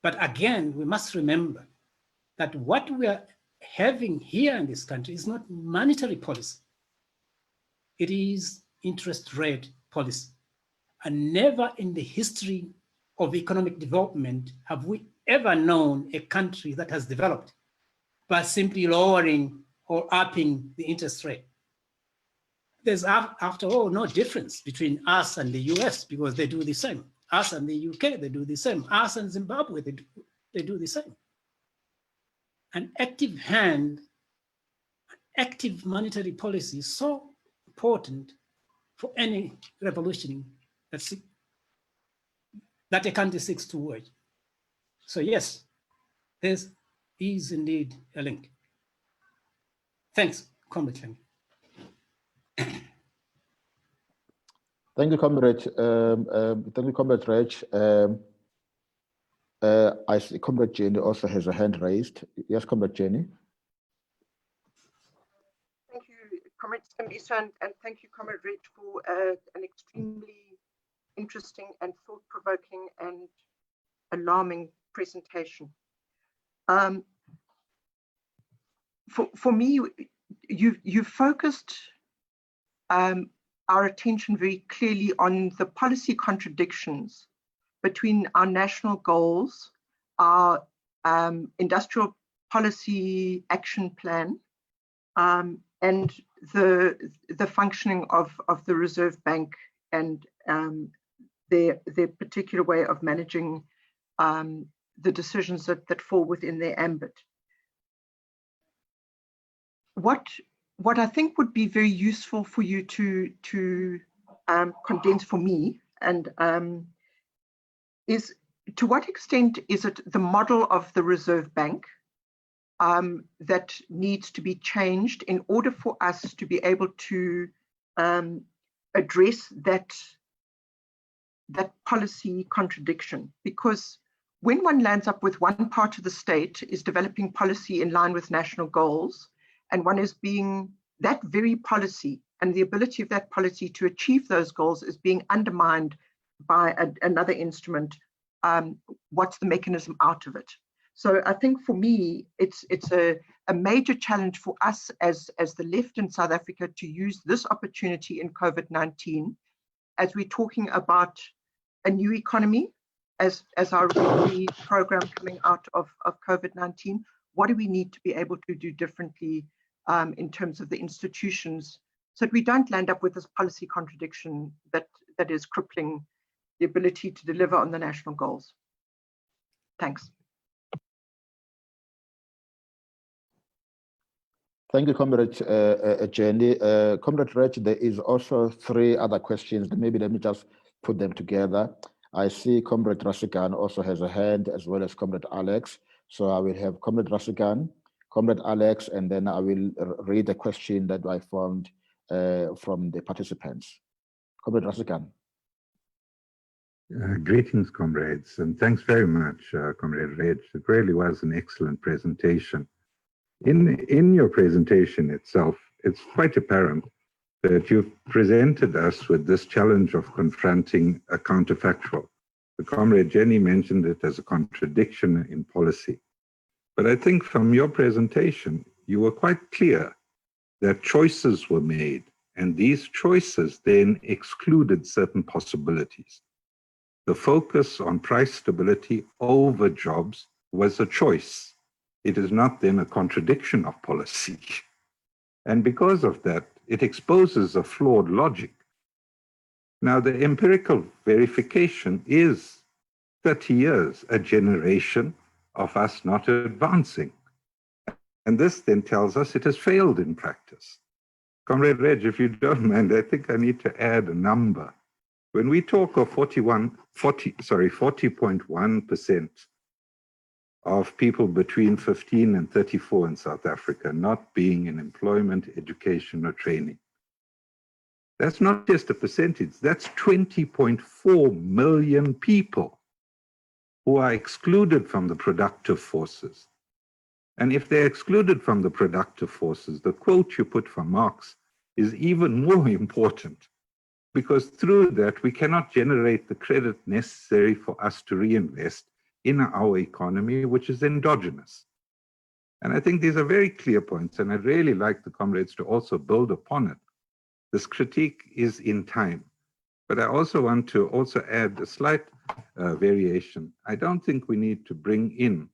But again, we must remember that what we are having here in this country is not monetary policy. It is interest rate policy. And never in the history of economic development have we ever known a country that has developed by simply lowering or upping the interest rate. There's, after all, no difference between us and the US because they do the same. Us and the UK, they do the same. Us and Zimbabwe, they do the same. An active hand, active monetary policy is so important for any revolution that a country seeks to wage. So yes, there is indeed a link. Thanks, Comrade Femi. Thank you, Comrade. Thank you, Comrade Redge. I see Comrade Jenny also has a hand raised. Yes, Comrade Jenny. Thank you, Comrade Skambiso, and thank you, Comrade Redge, for an extremely interesting and thought-provoking and alarming presentation. For me, you've focused our attention very clearly on the policy contradictions between our national goals, our industrial policy action plan, and the functioning of the Reserve Bank and their particular way of managing the decisions that fall within their ambit. What I think would be very useful for you to condense for me and is to what extent is it the model of the Reserve Bank that needs to be changed in order for us to be able to address that policy contradiction? Because when one lands up with one part of the state is developing policy in line with national goals, and one is being, that very policy and the ability of that policy to achieve those goals is being undermined by another instrument, what's the mechanism out of it? So I think for me, it's a major challenge for us as the left in South Africa to use this opportunity in COVID-19 as we're talking about a new economy, as our recovery program coming out of COVID-19. What do we need to be able to do differently in terms of the institutions so that we don't land up with this policy contradiction that is crippling the ability to deliver on the national goals? Thanks. Thank you, Comrade Jenny. Comrade Redge, there is also 3 other questions. Maybe let me just put them together. I see Comrade Rasigan also has a hand, as well as Comrade Alex. So I will have Comrade Rasigan, Comrade Alex, and then I will read the question that I found from the participants. Comrade Rasigan. Greetings, comrades, and thanks very much, Comrade Redge. It really was an excellent presentation. In your presentation itself, it's quite apparent that you've presented us with this challenge of confronting a counterfactual. The Comrade Jenny mentioned it as a contradiction in policy. But I think from your presentation, you were quite clear that choices were made, and these choices then excluded certain possibilities. The focus on price stability over jobs was a choice. It is not then a contradiction of policy. And because of that, it exposes a flawed logic. Now, the empirical verification is 30 years, a generation of us not advancing. And this then tells us it has failed in practice. Comrade Redge, if you don't mind, I think I need to add a number. When we talk of 40.1% of people between 15 and 34 in South Africa not being in employment, education, or training, that's not just a percentage, that's 20.4 million people who are excluded from the productive forces. And if they're excluded from the productive forces, the quote you put from Marx is even more important, because through that, we cannot generate the credit necessary for us to reinvest in our economy, which is endogenous. And I think these are very clear points, and I'd really like the comrades to also build upon it. This critique is in time, but I also want to also add a slight variation. I don't think we need to bring in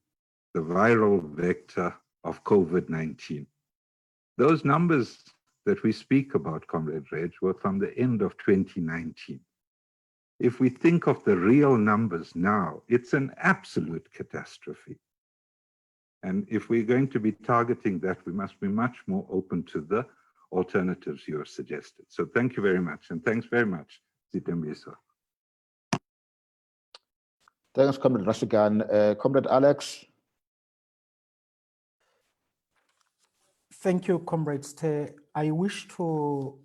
the viral vector of COVID-19. Those numbers that we speak about, Comrade Redge, were from the end of 2019. If we think of the real numbers now, it's an absolute catastrophe. And if we're going to be targeting that, we must be much more open to the alternatives you have suggested. So thank you very much. And thanks very much, Zitembiso. Thanks, Comrade Rasigan. Comrade Alex. Thank you, Comrade Ste. I wish to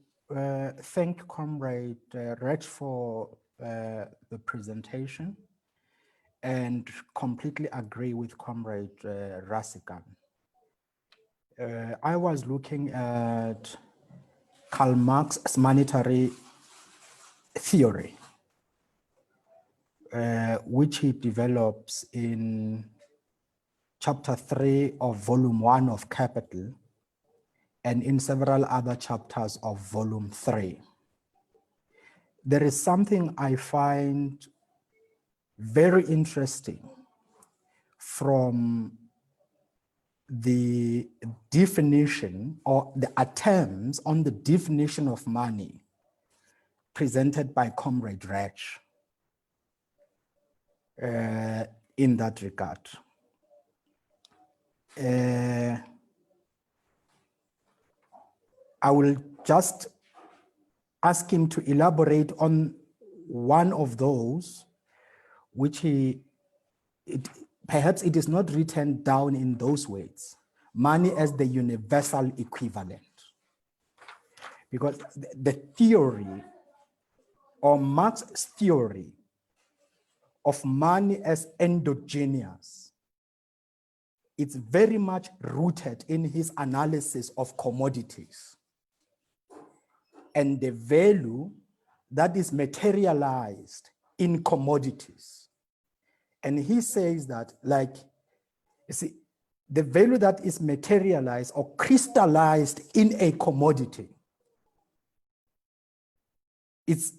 thank Comrade Redge for the presentation and completely agree with Comrade Rasigan. I was looking at Karl Marx's monetary theory, which he develops in chapter 3 of volume 1 of Capital, and in several other chapters of volume 3. There is something I find very interesting from the definition or the attempts on the definition of money presented by Comrade Redge in that regard. I will just ask him to elaborate on one of those, which perhaps it is not written down in those words, money as the universal equivalent. Because the theory, or Marx's theory of money as endogenous, it's very much rooted in his analysis of commodities and the value that is materialized in commodities. And he says that, like, you see, the value that is materialized or crystallized in a commodity, it's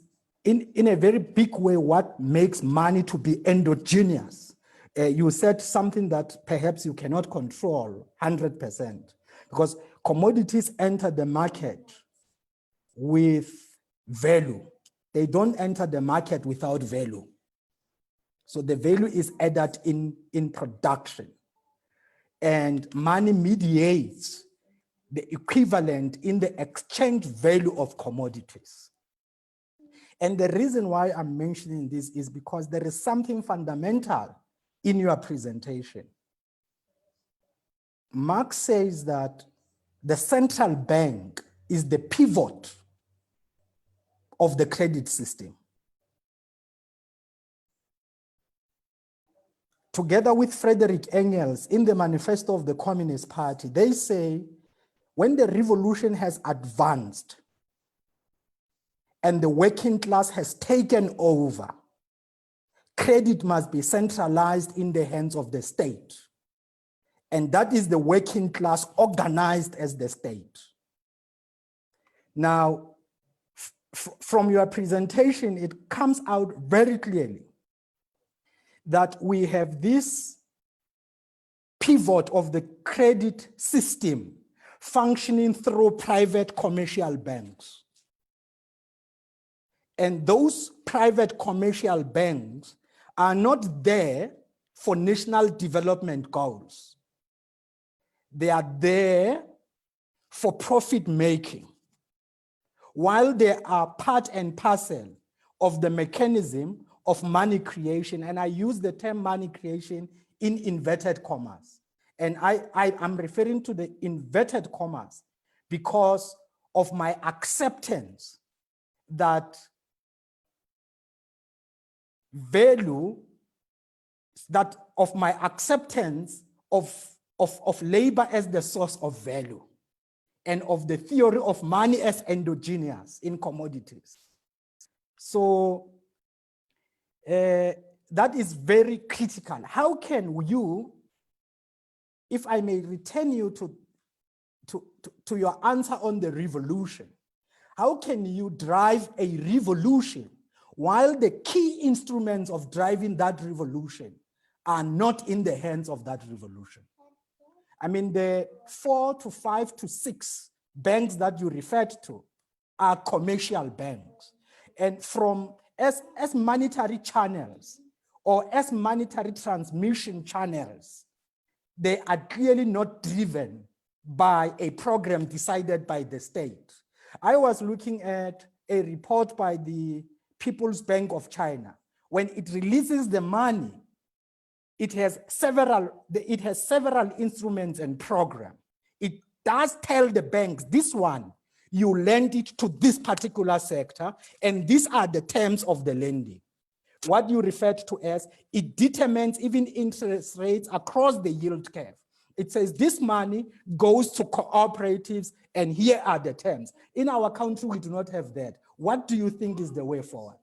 in a very big way what makes money to be endogenous. You said something that perhaps you cannot control 100%, because commodities enter the market with value. They don't enter the market without value. So the value is added in production. And money mediates the equivalent in the exchange value of commodities. And the reason why I'm mentioning this is because there is something fundamental in your presentation. Marx says that the central bank is the pivot of the credit system. Together with Frederick Engels in the Manifesto of the Communist Party, they say when the revolution has advanced and the working class has taken over, credit must be centralized in the hands of the state. And that is the working class organized as the state. Now, from your presentation, it comes out very clearly that we have this pivot of the credit system functioning through private commercial banks. And those private commercial banks are not there for national development goals. They are there for profit making, while they are part and parcel of the mechanism of money creation. And I use the term money creation in inverted commas. And I'm referring to the inverted commas because of my acceptance that value, that of my acceptance of of labor as the source of value and of the theory of money as endogenous in commodities. So that is very critical. How can you, if I may return you to your answer on the revolution, how can you drive a revolution while the key instruments of driving that revolution are not in the hands of that revolution? I mean, the 4 to 5 to 6 banks that you referred to are commercial banks. And as monetary channels or as monetary transmission channels, they are clearly not driven by a program decided by the state. I was looking at a report by the People's Bank of China. When it releases the money, it has several instruments and programs. It does tell the banks, this one, you lend it to this particular sector, and these are the terms of the lending. What you referred to as, it determines even interest rates across the yield curve. It says this money goes to cooperatives, and here are the terms. In our country, we do not have that. What do you think is the way forward?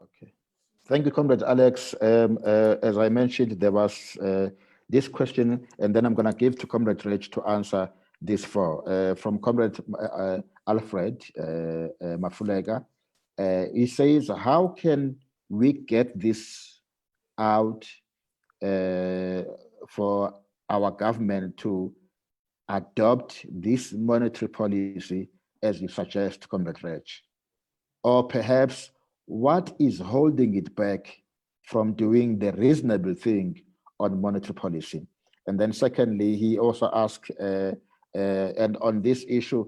Okay. Thank you, Comrade Alex. As I mentioned, there was this question, and then I'm going to give to Comrade Redge to answer this from Comrade Alfred Mafulega. He says, how can we get this out for our government to adopt this monetary policy as you suggest, Comrade Redge? Or perhaps what is holding it back from doing the reasonable thing on monetary policy? And then secondly, he also asked, and on this issue,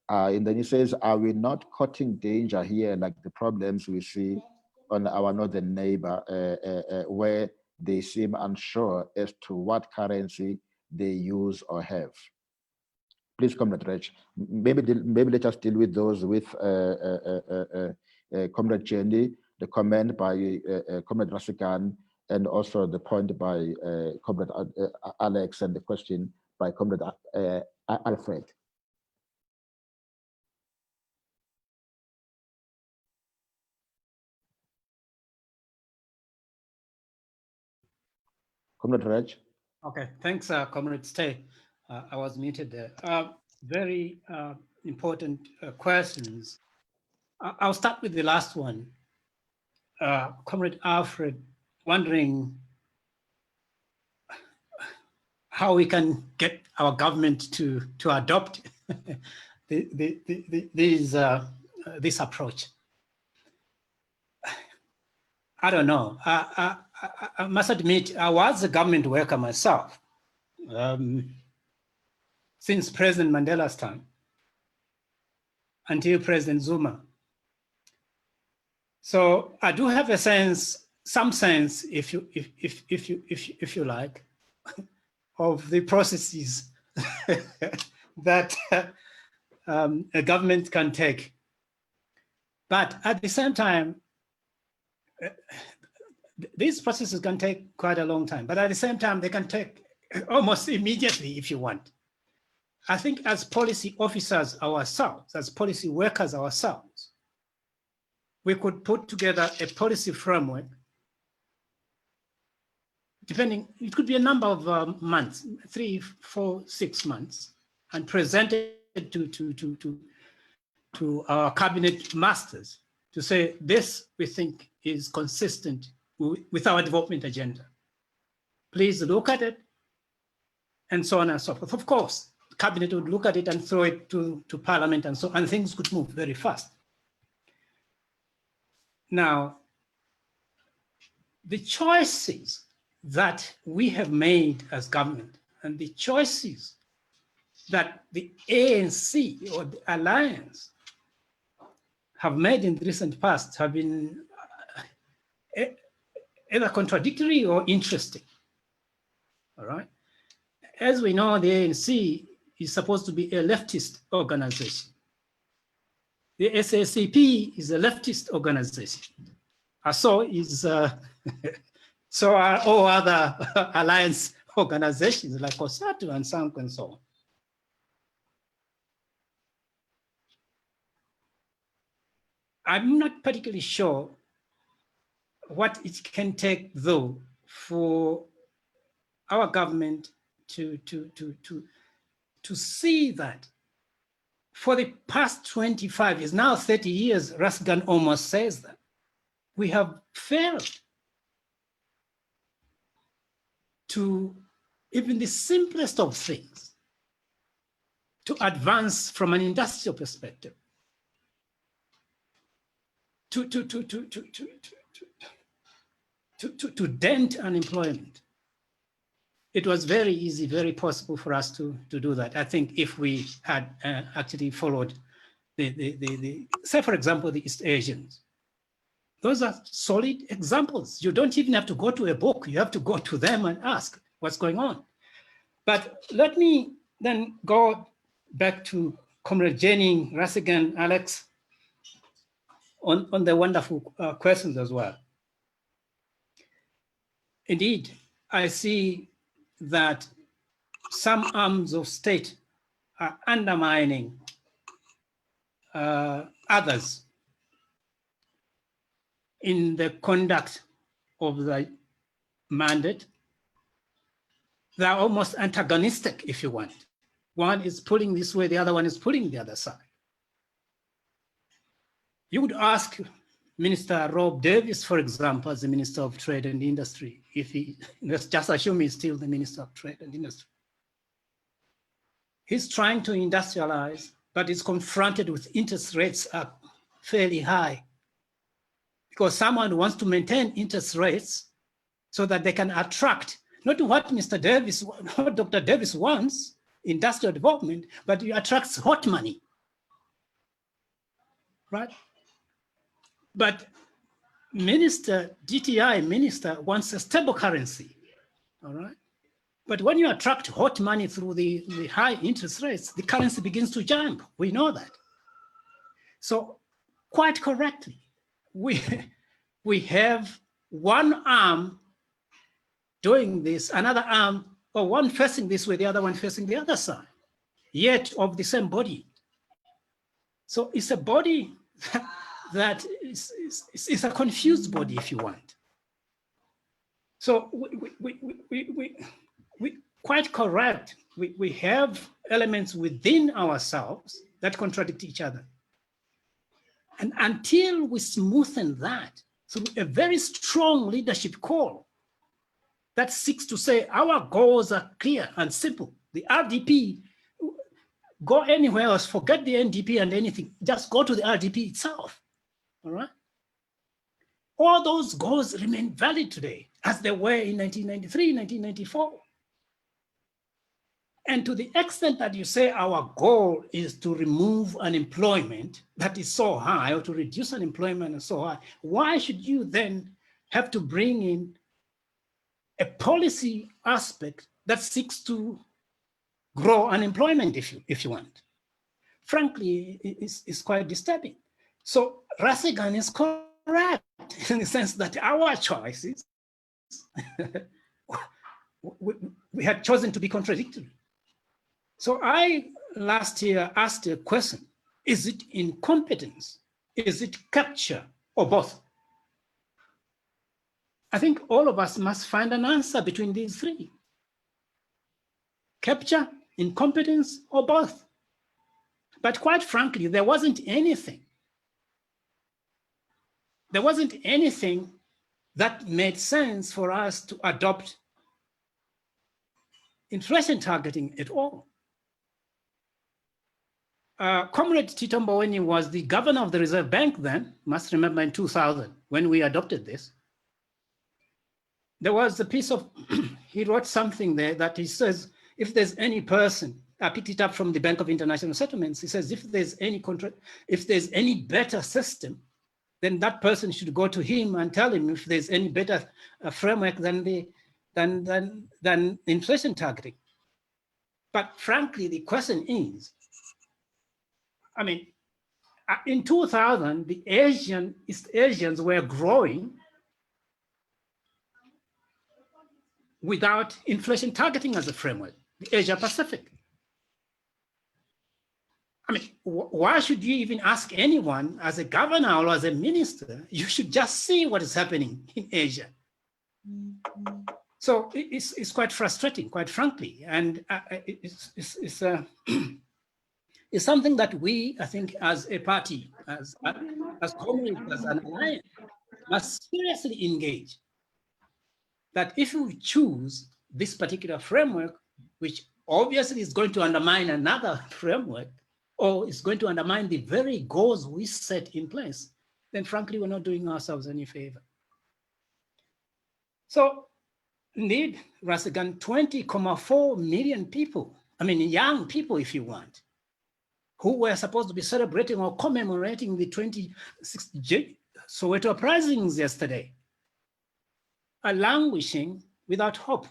and then he says, are we not cutting danger here, like the problems we see on our northern neighbor, where they seem unsure as to what currency they use or have? Please, Comrade Redge. Maybe let us deal with those with Comrade Jenny, the comment by Comrade Rasikan, and also the point by Comrade Alex, and the question by Comrade Alfred. Comrade Redge. Okay, thanks, Comrade Stay. I was muted there. Very important questions. I'll start with the last one. Comrade Alfred, wondering how we can get our government to adopt this approach. I don't know. I must admit, I was a government worker myself since President Mandela's time until President Zuma. So I do have a sense, some sense, if you like, of the processes that a government can take. But at the same time, these processes can take quite a long time, but at the same time, they can take almost immediately if you want. I think as policy officers ourselves, as policy workers ourselves, we could put together a policy framework, depending, it could be a number of months, 3, 4, 6 months, and present it to our cabinet masters to say, this we think is consistent with our development agenda. Please look at it, and so on and so forth. Of course, the cabinet would look at it and throw it to parliament, and so on, and things could move very fast. Now, the choices that we have made as government and the choices that the ANC or the alliance have made in the recent past have been either contradictory or interesting, all right? As we know, the ANC is supposed to be a leftist organization. The SACP is a leftist organization. ASO is So are all other alliance organizations like COSATU and SANC and so on. I'm not particularly sure what it can take, though, for our government to see that for the past 25 years, now 30 years, Rasgan almost says that, we have failed to even the simplest of things to advance from an industrial perspective, to dent unemployment. It was very easy, very possible for us to do that. I think if we had actually followed say, for example, the East Asians. Those are solid examples. You don't even have to go to a book. You have to go to them and ask what's going on. But let me then go back to Comrade Jenny, Rasigan, Alex, on the wonderful questions as well. Indeed, I see that some arms of state are undermining others in the conduct of the mandate. They're almost antagonistic, if you want. One is pulling this way, the other one is pulling the other side. You would ask Minister Rob Davis, for example, as the Minister of Trade and Industry, if he, let's just assume he's still the Minister of Trade and Industry. He's trying to industrialize, but is confronted with interest rates are fairly high, because someone wants to maintain interest rates so that they can attract, not what Mr. Davis, what Dr. Davis wants, industrial development, but it attracts hot money, right? But GTI minister wants a stable currency, all right? But when you attract hot money through the high interest rates, the currency begins to jump. We know that. So quite correctly, we have one arm doing this, another arm, or one facing this way, the other one facing the other side, yet of the same body. So it's a body that is a confused body, if you want. So we quite correct. We have elements within ourselves that contradict each other. And until we smoothen that through a very strong leadership call that seeks to say our goals are clear and simple. The RDP, go anywhere else, forget the NDP and anything, just go to the RDP itself, all right? All those goals remain valid today as they were in 1993, 1994. And to the extent that you say our goal is to remove unemployment that is so high, or to reduce unemployment so high, why should you then have to bring in a policy aspect that seeks to grow unemployment, if you want? Frankly, it's quite disturbing. So Rasigan is correct in the sense that our choices, we had chosen to be contradictory. So I last year asked a question: is it incompetence? Is it capture, or both? I think all of us must find an answer between these three: capture, incompetence, or both. But quite frankly, there wasn't anything. There wasn't anything that made sense for us to adopt inflation targeting at all. Comrade Tito Mboweni was the governor of the Reserve Bank then, must remember in 2000, when we adopted this. There was a piece of, he wrote something there that he says, if there's any person, I picked it up from the Bank of International Settlements, he says, if there's any better system, then that person should go to him and tell him if there's any better framework than inflation targeting. But frankly, the question is, I mean, in 2000, the East Asians were growing without inflation targeting as a framework, the Asia Pacific. I mean, why should you even ask anyone as a governor or as a minister? You should just see what is happening in Asia. So it's quite frustrating, quite frankly, and it's something that we, I think, as a party, as communities, as an alliance, must seriously engage. That if we choose this particular framework, which obviously is going to undermine another framework, or is going to undermine the very goals we set in place, then frankly, we're not doing ourselves any favor. So indeed, Rasigan, 20.4 million people, I mean, young people, if you want, who were supposed to be celebrating or commemorating the 26th Soweto uprisings yesterday, are languishing without hope,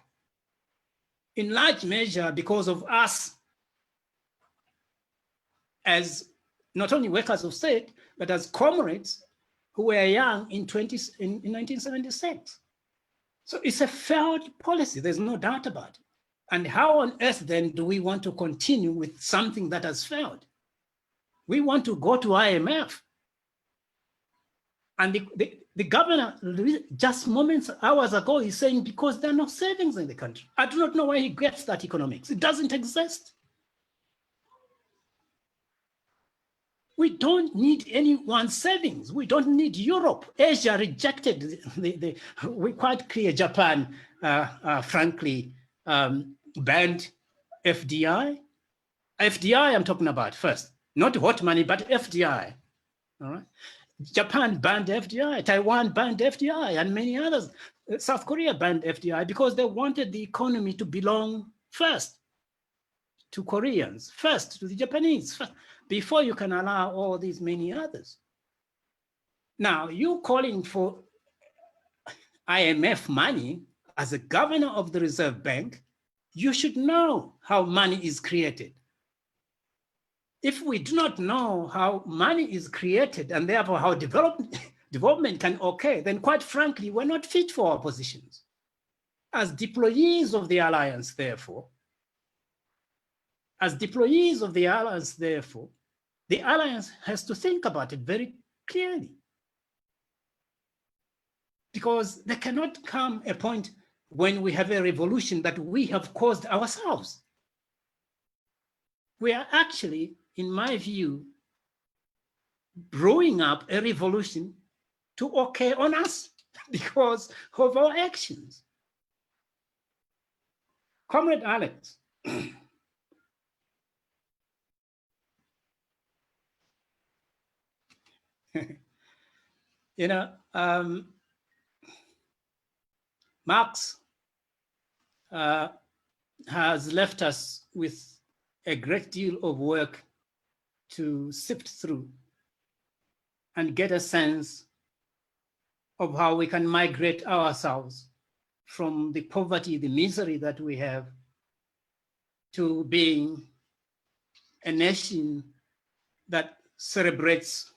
in large measure because of us as not only workers of state, but as comrades who were young in 1976. So it's a failed policy, there's no doubt about it. And how on earth then do we want to continue with something that has failed? We want to go to IMF. And the governor, just hours ago, is saying because there are no savings in the country. I do not know where he gets that economics. It doesn't exist. We don't need anyone's savings. We don't need Europe. Asia rejected we quite clear. Japan, frankly, banned FDI. FDI I'm talking about first, not hot money, but FDI, all right? Japan banned FDI, Taiwan banned FDI, and many others. South Korea banned FDI because they wanted the economy to belong first to Koreans, first to the Japanese, first, before you can allow all these many others. Now, you calling for IMF money as a governor of the Reserve Bank, you should know how money is created. If we do not know how money is created and therefore how development can occur, then quite frankly, we're not fit for our positions. As deployees of the alliance, therefore, the alliance has to think about it very clearly. Because there cannot come a point when we have a revolution that we have caused ourselves. We are actually, in my view, brewing up a revolution to occur on us because of our actions. Comrade Alex, you know, Marx has left us with a great deal of work to sift through and get a sense of how we can migrate ourselves from the poverty, the misery that we have, to being a nation that celebrates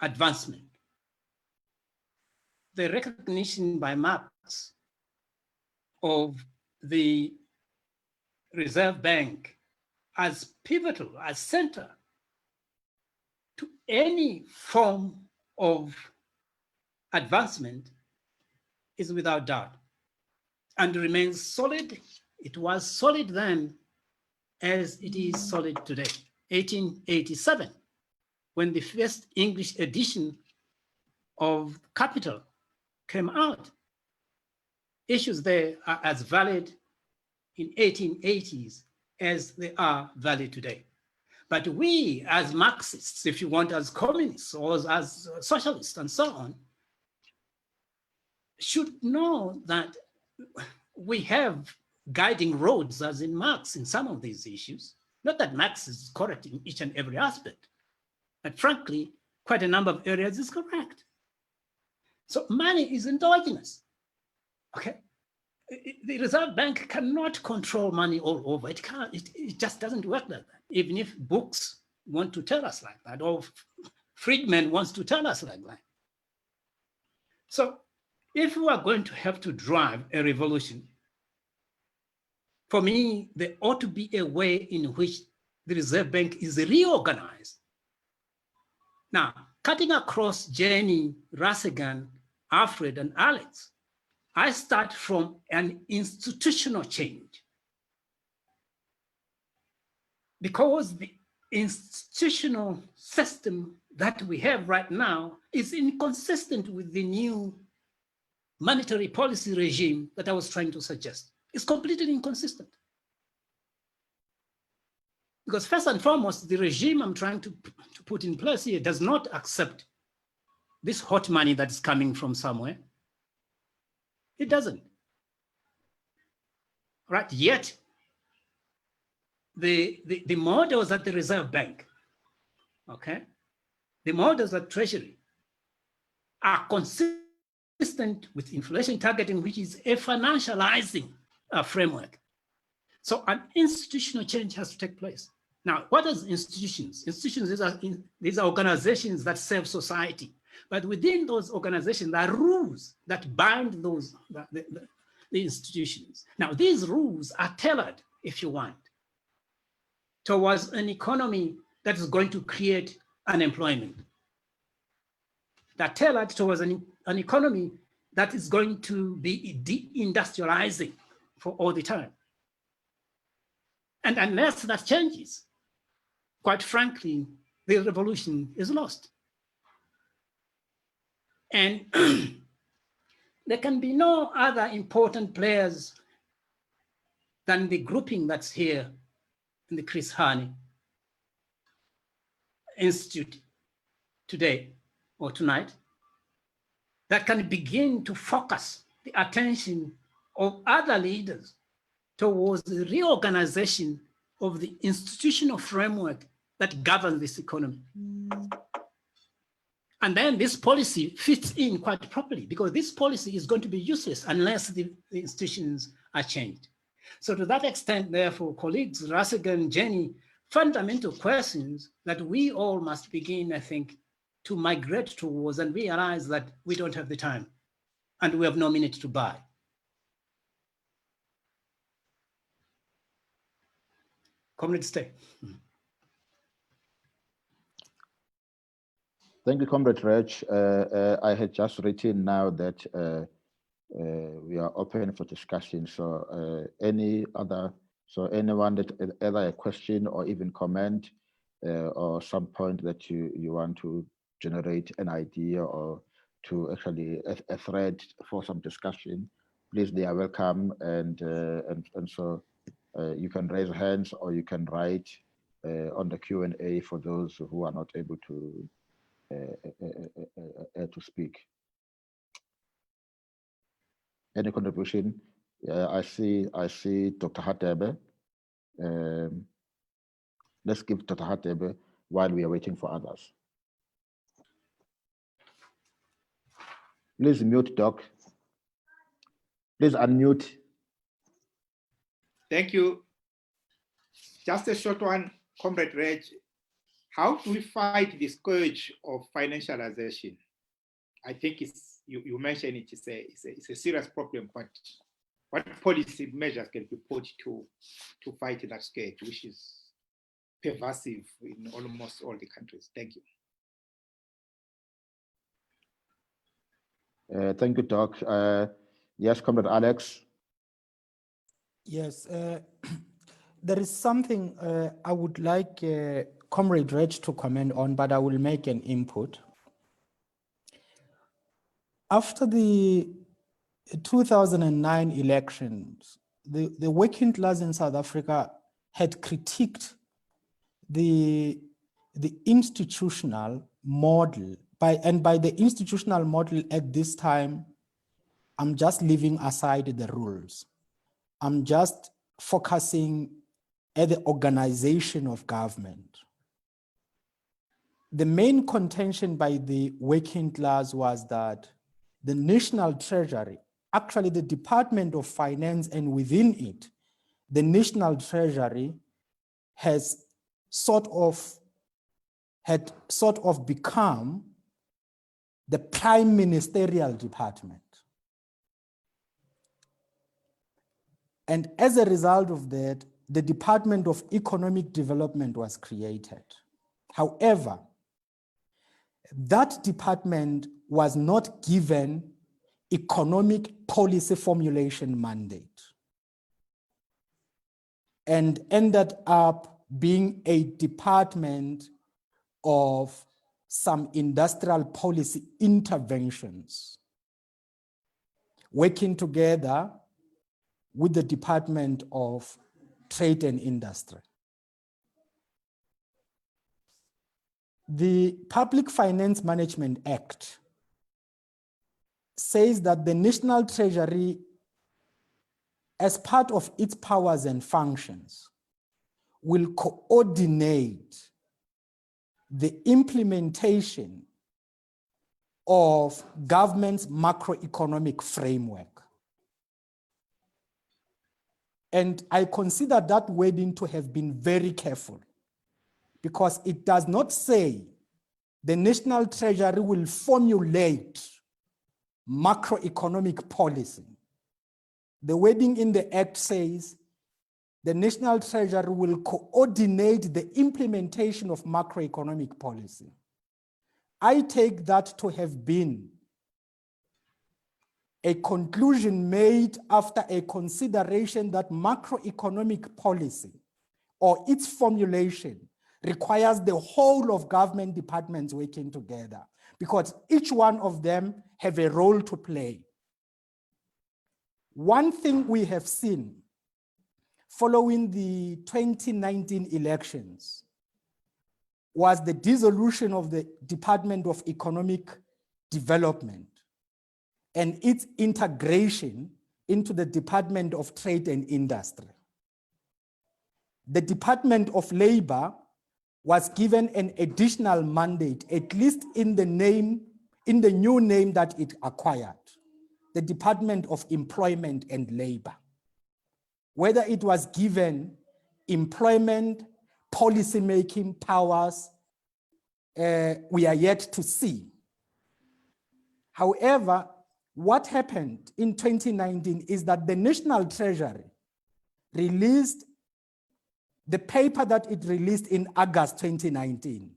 advancement. The recognition by Marx of the Reserve Bank as pivotal, as center to any form of advancement is without doubt and remains solid. It was solid then as it is solid today. 1887, when the first English edition of Capital came out, issues there are as valid in 1880s as they are valid today. But we as Marxists, if you want, as communists or as socialists and so on, should know that we have guiding roads as in Marx in some of these issues. Not that Marx is correct in each and every aspect, but frankly, quite a number of areas is correct. So money is endogenous, okay? The Reserve Bank cannot control money all over. It can't, it just doesn't work like that. Even if books want to tell us like that, or Friedman wants to tell us like that. So if we are going to have to drive a revolution, for me, there ought to be a way in which the Reserve Bank is reorganized. Now, cutting across Jenny, Rasigan, Alfred, and Alex, I start from an institutional change. Because the institutional system that we have right now is inconsistent with the new monetary policy regime that I was trying to suggest. It's completely inconsistent. Because first and foremost, the regime I'm trying to put in place here does not accept this hot money that is coming from somewhere. It doesn't. Right? Yet, the models at the Reserve Bank, okay, the models at Treasury are consistent with inflation targeting, which is a financializing framework. So an institutional change has to take place. Now, what are institutions? Institutions, these are organizations that serve society. But within those organizations, there are rules that bind those the institutions. Now, these rules are tailored, if you want, towards an economy that is going to create unemployment. They're tailored towards an economy that is going to be deindustrializing for all the time. And unless that changes, quite frankly, the revolution is lost. And there can be no other important players than the grouping that's here in the Chris Hani Institute today or tonight that can begin to focus the attention of other leaders towards the reorganization of the institutional framework that governs this economy. And then this policy fits in quite properly, because this policy is going to be useless unless the institutions are changed. So to that extent, therefore, colleagues, Rasigan, Jenny, fundamental questions that we all must begin, I think, to migrate towards and realize that we don't have the time and we have no minute to buy. Comrade, stay. Thank you, Comrade Redge. I had just written now that we are open for discussion. So anyone that either a question or even comment or some point that you want to generate an idea or to actually a thread for some discussion, please, they are welcome. And so you can raise hands or you can write on the Q&A for those who are not able to speak. Any contribution? I see Dr. Hatebe. Let's give Dr. Hatebe while we are waiting for others. Please mute, Doc. Please unmute. Thank you. Just a short one, Comrade Redge. How do we fight the scourge of financialization? I think you mentioned it's a serious problem, but what policy measures can be put to fight that scourge, which is pervasive in almost all the countries? Thank you. Thank you, Doc. Yes, Comrade Alex. Yes, there is something I would like Comrade Redge to comment on, but I will make an input. After the 2009 elections, the working class in South Africa had critiqued the institutional model. By the institutional model at this time, I'm just leaving aside the rules. I'm just focusing at the organization of government. The main contention by the working class was that the National Treasury, actually the Department of Finance, and within it, the National Treasury had sort of become the prime ministerial department. And as a result of that, the Department of Economic Development was created. However, that department was not given economic policy formulation mandate and ended up being a department of some industrial policy interventions, working together with the Department of Trade and Industry. The Public Finance Management Act says that the National Treasury, as part of its powers and functions, will coordinate the implementation of government's macroeconomic framework. And I consider that wording to have been very careful, because it does not say the National Treasury will formulate macroeconomic policy. The wording in the Act says the National Treasury will coordinate the implementation of macroeconomic policy. I take that to have been a conclusion made after a consideration that macroeconomic policy or its formulation requires the whole of government departments working together, because each one of them have a role to play. One thing we have seen following the 2019 elections was the dissolution of the Department of Economic Development and its integration into the Department of Trade and Industry. The Department of Labor was given an additional mandate, at least in the new name that it acquired, the Department of Employment and Labor. Whether it was given employment, policy-making powers, we are yet to see. However, what happened in 2019 is that the National Treasury released the paper that it released in August 2019.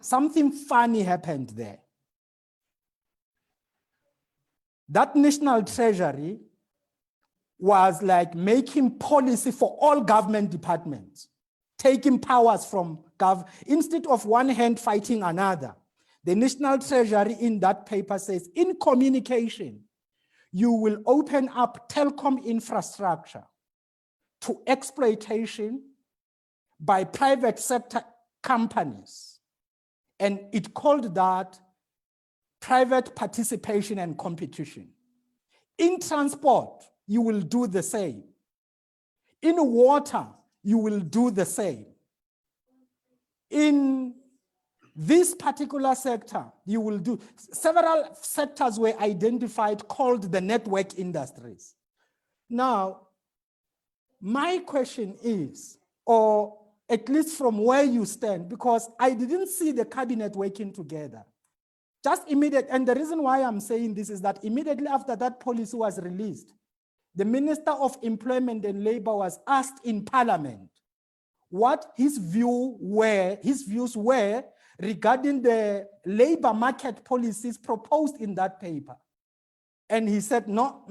Something funny happened there. That National Treasury was like making policy for all government departments, taking powers from government, instead of one hand fighting another. The National Treasury in that paper says, in communication, you will open up telecom infrastructure to exploitation by private sector companies. And it called that private participation and competition. In transport, you will do the same. In water, you will do the same. In this particular sector, you will do, several sectors were identified called the network industries. Now, my question is, or at least from where you stand, because I didn't see the cabinet working together. Just immediate, and the reason why I'm saying this is that immediately after that policy was released, the Minister of Employment and Labor was asked in Parliament what his views were regarding the labor market policies proposed in that paper. And he said, no,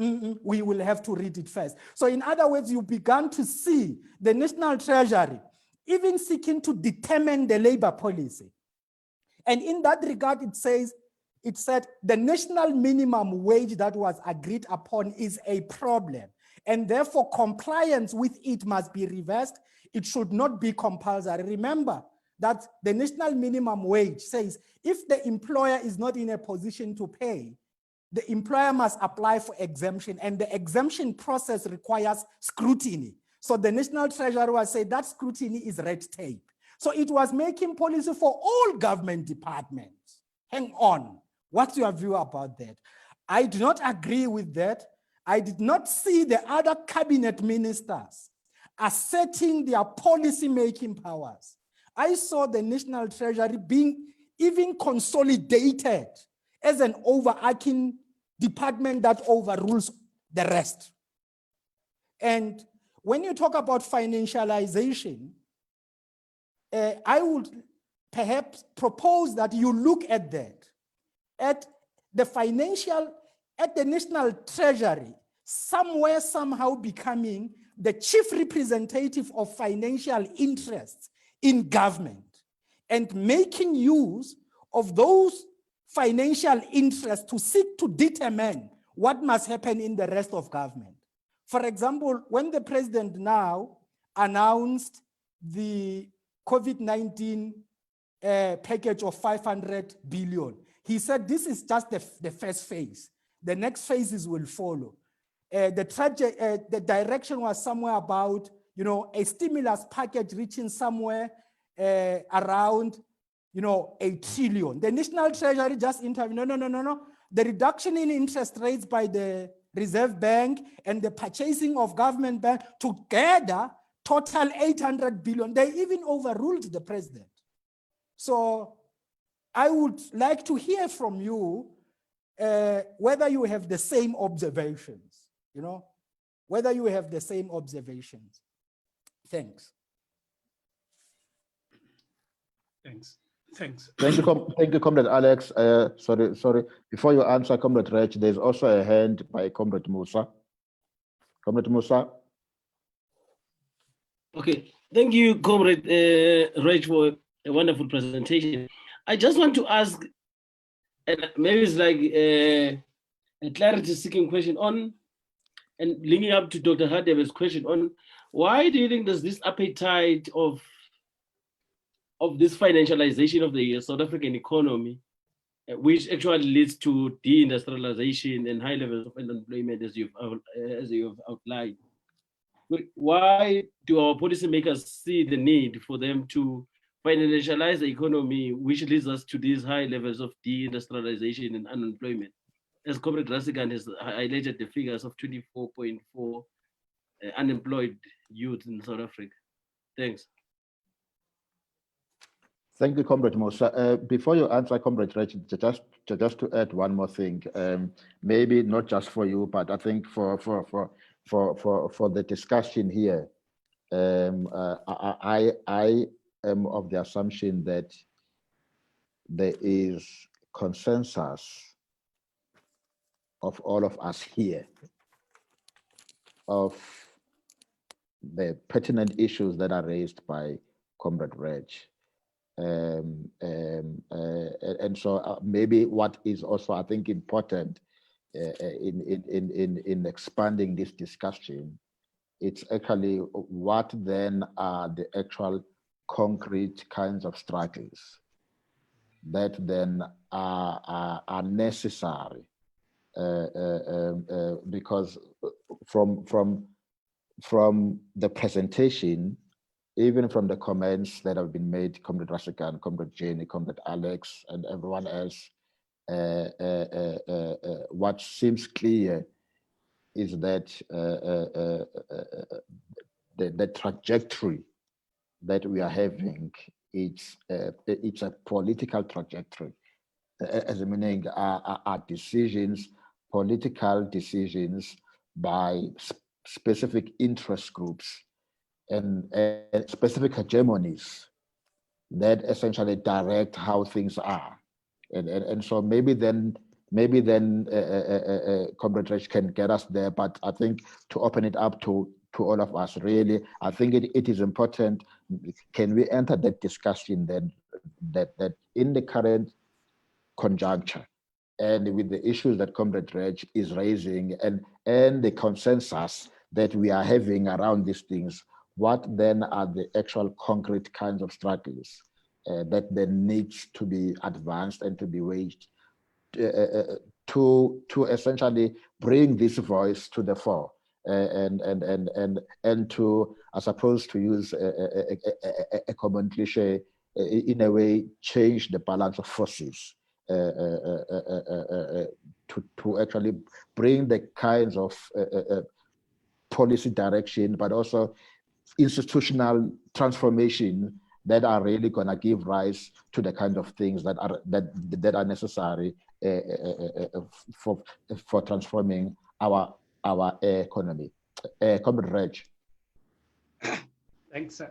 we will have to read it first. So in other words, you began to see the National Treasury even seeking to determine the labor policy. And in that regard, it said the national minimum wage that was agreed upon is a problem, and therefore compliance with it must be reversed. It should not be compulsory. Remember that the national minimum wage says if the employer is not in a position to pay, the employer must apply for exemption, and the exemption process requires scrutiny. So the National Treasury was saying that scrutiny is red tape. So it was making policy for all government departments. Hang on, what's your view about that? I do not agree with that. I did not see the other cabinet ministers asserting their policy-making powers. I saw the National Treasury being even consolidated as an overarching department that overrules the rest. And when you talk about financialization, I would perhaps propose that you look at that, at the financial, at the National Treasury, somewhere, somehow becoming the chief representative of financial interests in government and making use of those financial interests to seek to determine what must happen in the rest of government. For example, when the president now announced the COVID-19 package of 500 billion, he said this is just the first phase. The next phases will follow. The direction was somewhere about, a stimulus package reaching somewhere around, 1 trillion. The National Treasury just intervened. No. The reduction in interest rates by the Reserve Bank and the purchasing of government bank together total 800 billion. They even overruled the president. So I would like to hear from you whether you have the same observations, whether you have the same observations. Thanks. Thanks. Thank you, Comrade Alex. Sorry. Before you answer, Comrade Redge, there's also a hand by Comrade Musa. Comrade Musa. Okay, thank you, Comrade Redge, for a wonderful presentation. I just want to ask, and maybe it's like a clarity-seeking question on, and linking up to Dr. Hadebe's question on, why do you think there's this appetite of this financialization of the South African economy, which actually leads to deindustrialization and high levels of unemployment, as you've outlined? Why do our policymakers see the need for them to financialize the economy, which leads us to these high levels of deindustrialization and unemployment? As Comrade Rasigan has highlighted the figures of 24.4 unemployed youth in South Africa. Thanks. Thank you, Comrade Musa. Before you answer, Comrade Redge, just to add one more thing, maybe not just for you, but I think for the discussion here, I am of the assumption that there is consensus of all of us here of the pertinent issues that are raised by Comrade Redge. And so maybe what is also, I think, important in expanding this discussion, it's actually what then are the actual concrete kinds of struggles that then are necessary, because from the presentation, even from the comments that have been made, Comrade Rasikan, Comrade Jenny, Comrade Alex, and everyone else, what seems clear is that the trajectory that we are having, it's a political trajectory, as meaning are decisions, political decisions by specific interest groups and specific hegemonies that essentially direct how things are, and so maybe then Comrade Redge can get us there. But I think to open it up to all of us, really, I think it is important. Can we enter that discussion then that in the current conjuncture and with the issues that Comrade Redge is raising and the consensus that we are having around these things, what then are the actual concrete kinds of struggles that then needs to be advanced and to be waged to essentially bring this voice to the fore and to, I suppose, to use a common cliche, in a way, change the balance of forces to actually bring the kinds of policy direction, but also institutional transformation that are really going to give rise to the kind of things that are necessary for transforming our economy. Comrade Redge. Thanks.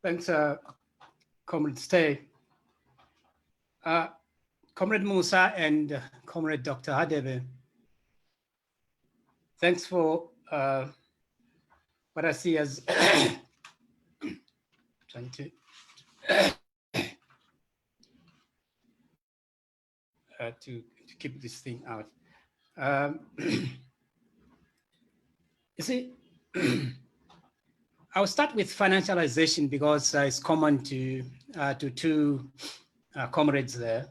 Thanks, Comrade Stay. Comrade Musa and Comrade Dr. Hadebe, thanks for what I see as trying to keep this thing out. You see, I'll start with financialization because it's common to two comrades there.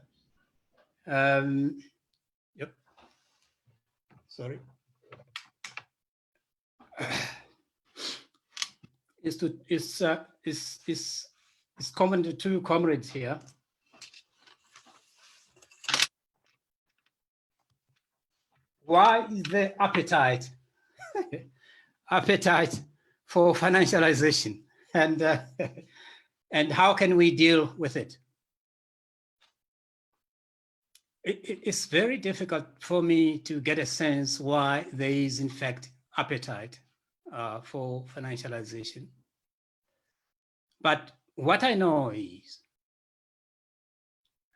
Yep. Sorry. It's common to two comrades here. Why is there appetite for financialization, and how can we deal with it? It's very difficult for me to get a sense why there is in fact appetite for financialization. But what I know is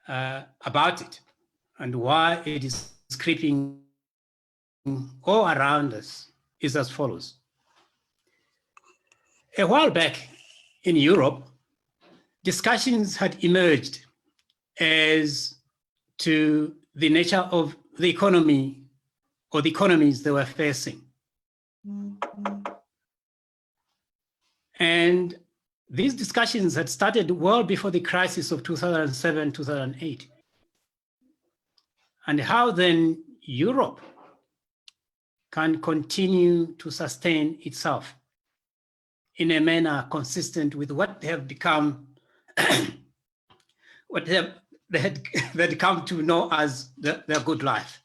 about it and why it is creeping all around us is as follows. A while back in Europe, discussions had emerged as to the nature of the economy or the economies they were facing. And these discussions had started well before the crisis of 2007, 2008. And how then Europe can continue to sustain itself in a manner consistent with what they have become, what they had come to know as their good life.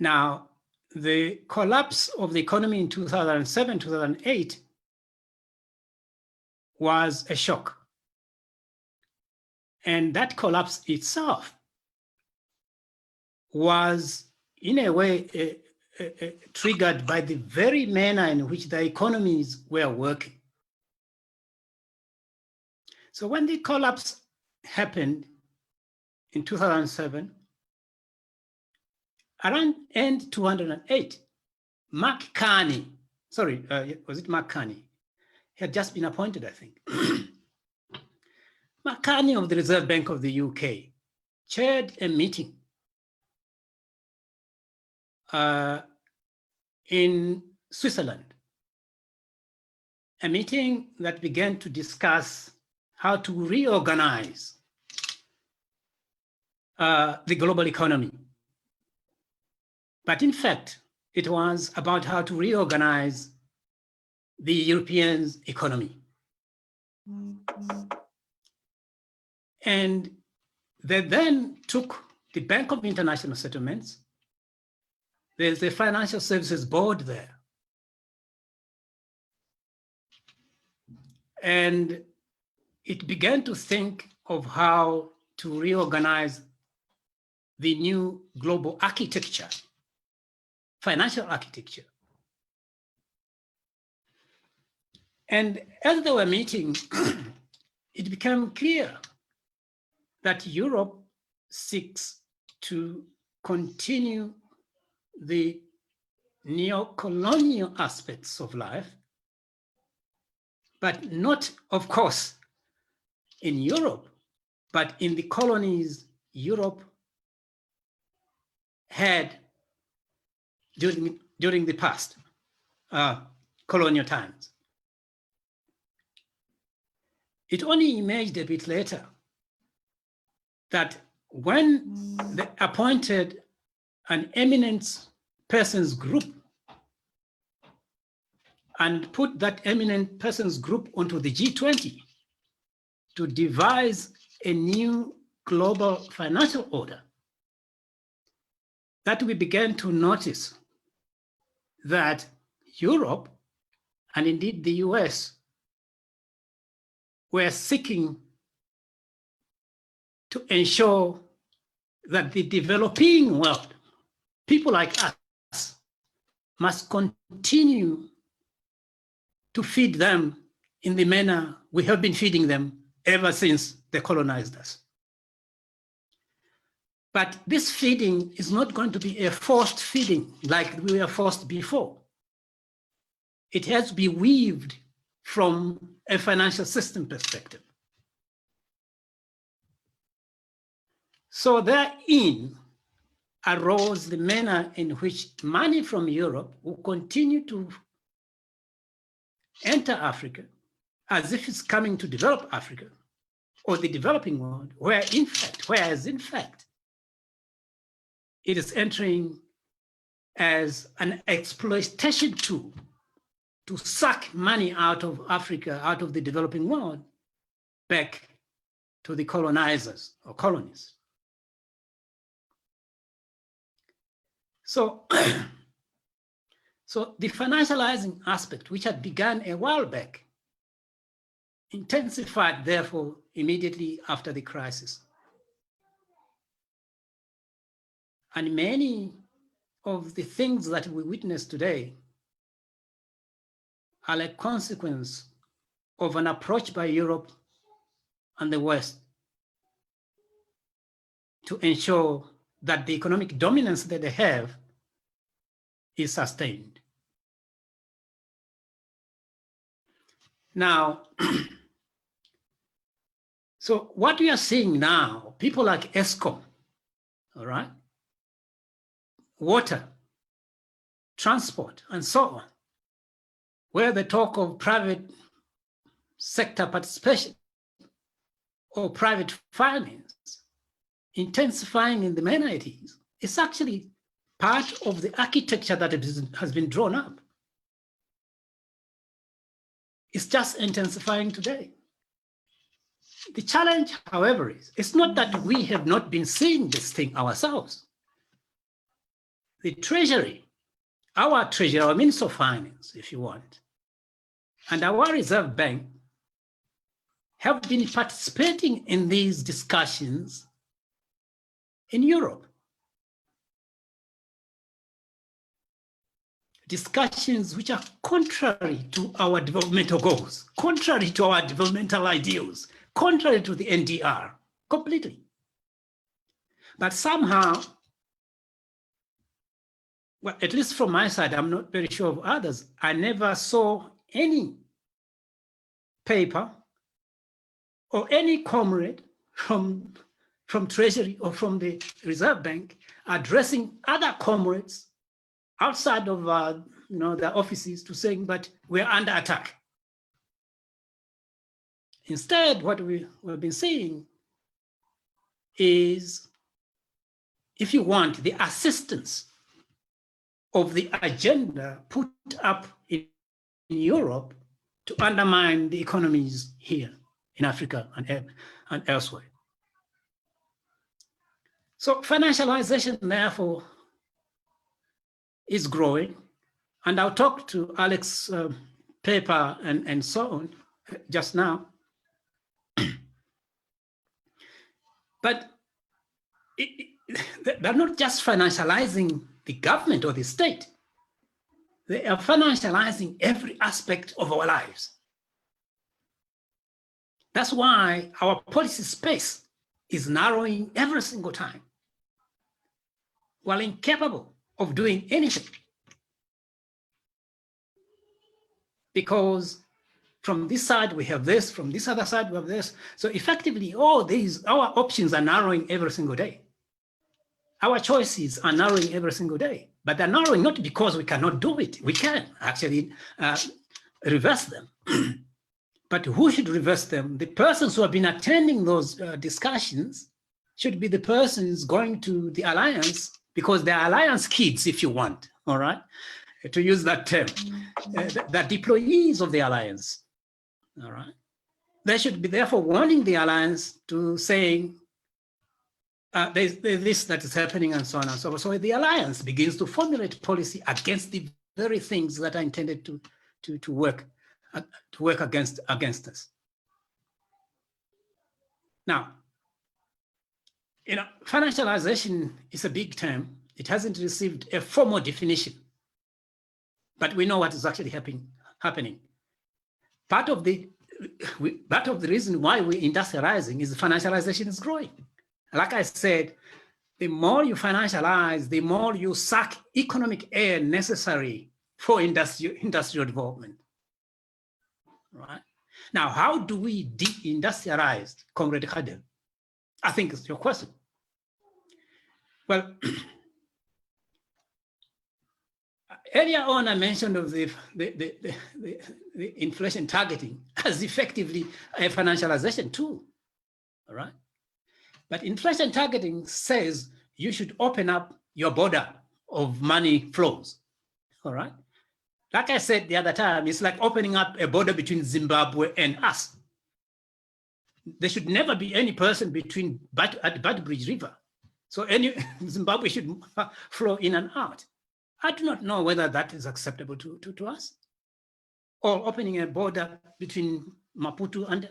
Now, the collapse of the economy in 2007, 2008 was a shock. And that collapse itself was, in a way, triggered by the very manner in which the economies were working. So when the collapse happened in 2007, around end 2008, Mark Carney, was it Mark Carney? He had just been appointed, I think. Mark Carney of the Reserve Bank of the UK chaired a meeting in Switzerland, a meeting that began to discuss how to reorganize the global economy. But in fact, it was about how to reorganize the European economy. And they then took the Bank of International Settlements. There's the Financial Services Board there. And it began to think of how to reorganize the new global architecture, financial architecture. And as they were meeting, it became clear that Europe seeks to continue the neo-colonial aspects of life, but not, of course, in Europe, but in the colonies Europe had during the past colonial times. It only emerged a bit later that when they appointed an eminent persons group and put that eminent persons group onto the G20 to devise a new global financial order, that we began to notice that Europe, and indeed the US, were seeking to ensure that the developing world, people like us, must continue to feed them in the manner we have been feeding them ever since they colonized us. But this feeding is not going to be a forced feeding like we were forced before. It has to be weaved from a financial system perspective. So therein arose the manner in which money from Europe will continue to enter Africa as if it's coming to develop Africa or the developing world, whereas in fact, it is entering as an exploitation tool to suck money out of Africa, out of the developing world, back to the colonizers or colonies. So, so the financializing aspect, which had begun a while back, intensified, therefore, immediately after the crisis. And many of the things that we witness today are a consequence of an approach by Europe and the West to ensure that the economic dominance that they have is sustained. Now, so what we are seeing now, people like ESCOM, all right, water, transport, and so on, where they talk of private sector participation or private finance intensifying in the manner it is, it's actually part of the architecture that has been drawn up. It's just intensifying today. The challenge, however, is it's not that we have not been seeing this thing ourselves. The Treasury, our Treasury, our Minister of Finance, if you want, and our Reserve Bank have been participating in these discussions in Europe. Discussions which are contrary to our developmental goals, contrary to our developmental ideals, contrary to the NDR, completely. But somehow, well, at least from my side, I'm not very sure of others, I never saw any paper or any comrade from Treasury or from the Reserve Bank addressing other comrades outside of their offices to saying, but we're under attack. Instead, what we've been seeing is, if you want, the assistance of the agenda put up in Europe to undermine the economies here in Africa and elsewhere. So financialization, therefore, is growing. And I'll talk to Alex's paper and so on just now. But they're not just financializing the government or the state. They are financializing every aspect of our lives. That's why our policy space is narrowing every single time, while incapable of doing anything. Because from this side we have this, from this other side we have this. So effectively, all these, our options are narrowing every single day. Our choices are narrowing every single day, but they're narrowing not because we cannot do it. We can actually reverse them. But who should reverse them? The persons who have been attending those discussions should be the persons going to the alliance, because they're alliance kids, if you want, all right, to use that term. The deployees of the alliance, all right? They should be therefore warning the alliance to saying, there's this that is happening and so on and so forth. So the alliance begins to formulate policy against the very things that are intended to work against us. Now, You know, financialization is a big term. It hasn't received a formal definition, but we know what is actually happening. Part of the reason why we're industrializing is financialization is growing. Like I said, the more you financialize, the more you suck economic air necessary for industrial development. Right? Now, how do we de-industrialize, Comrade Khadel? I think it's your question. Well, earlier on, I mentioned of the inflation targeting as effectively a financialization tool, all right? But inflation targeting says you should open up your border of money flows, all right? Like I said the other time, it's like opening up a border between Zimbabwe and us. There should never be any person between at Badbridge River. So any Zimbabwe should flow in and out. I do not know whether that is acceptable to us, or opening a border between Maputo and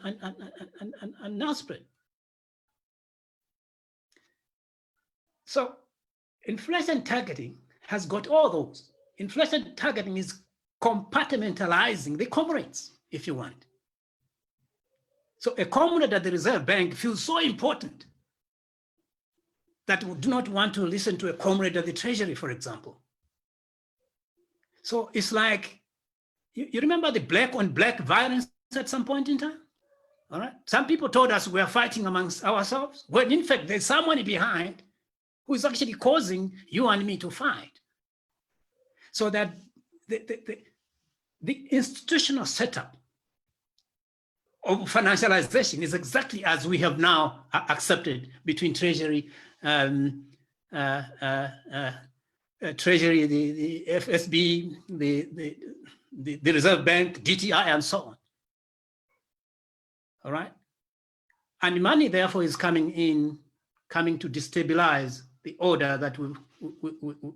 Nelspruit. So inflation targeting has got all those. Inflation targeting is compartmentalizing the comrades, if you want. So a comrade at the Reserve Bank feels so important that we do not want to listen to a comrade at the Treasury, for example. So it's like, you remember the black on black violence at some point in time? All right. Some people told us we are fighting amongst ourselves, when in fact there's someone behind who is actually causing you and me to fight. So that the institutional setup of financialization is exactly as we have now accepted between Treasury, Treasury, the FSB, the Reserve Bank, DTI, and so on. All right? And money, therefore, is coming to destabilize the order that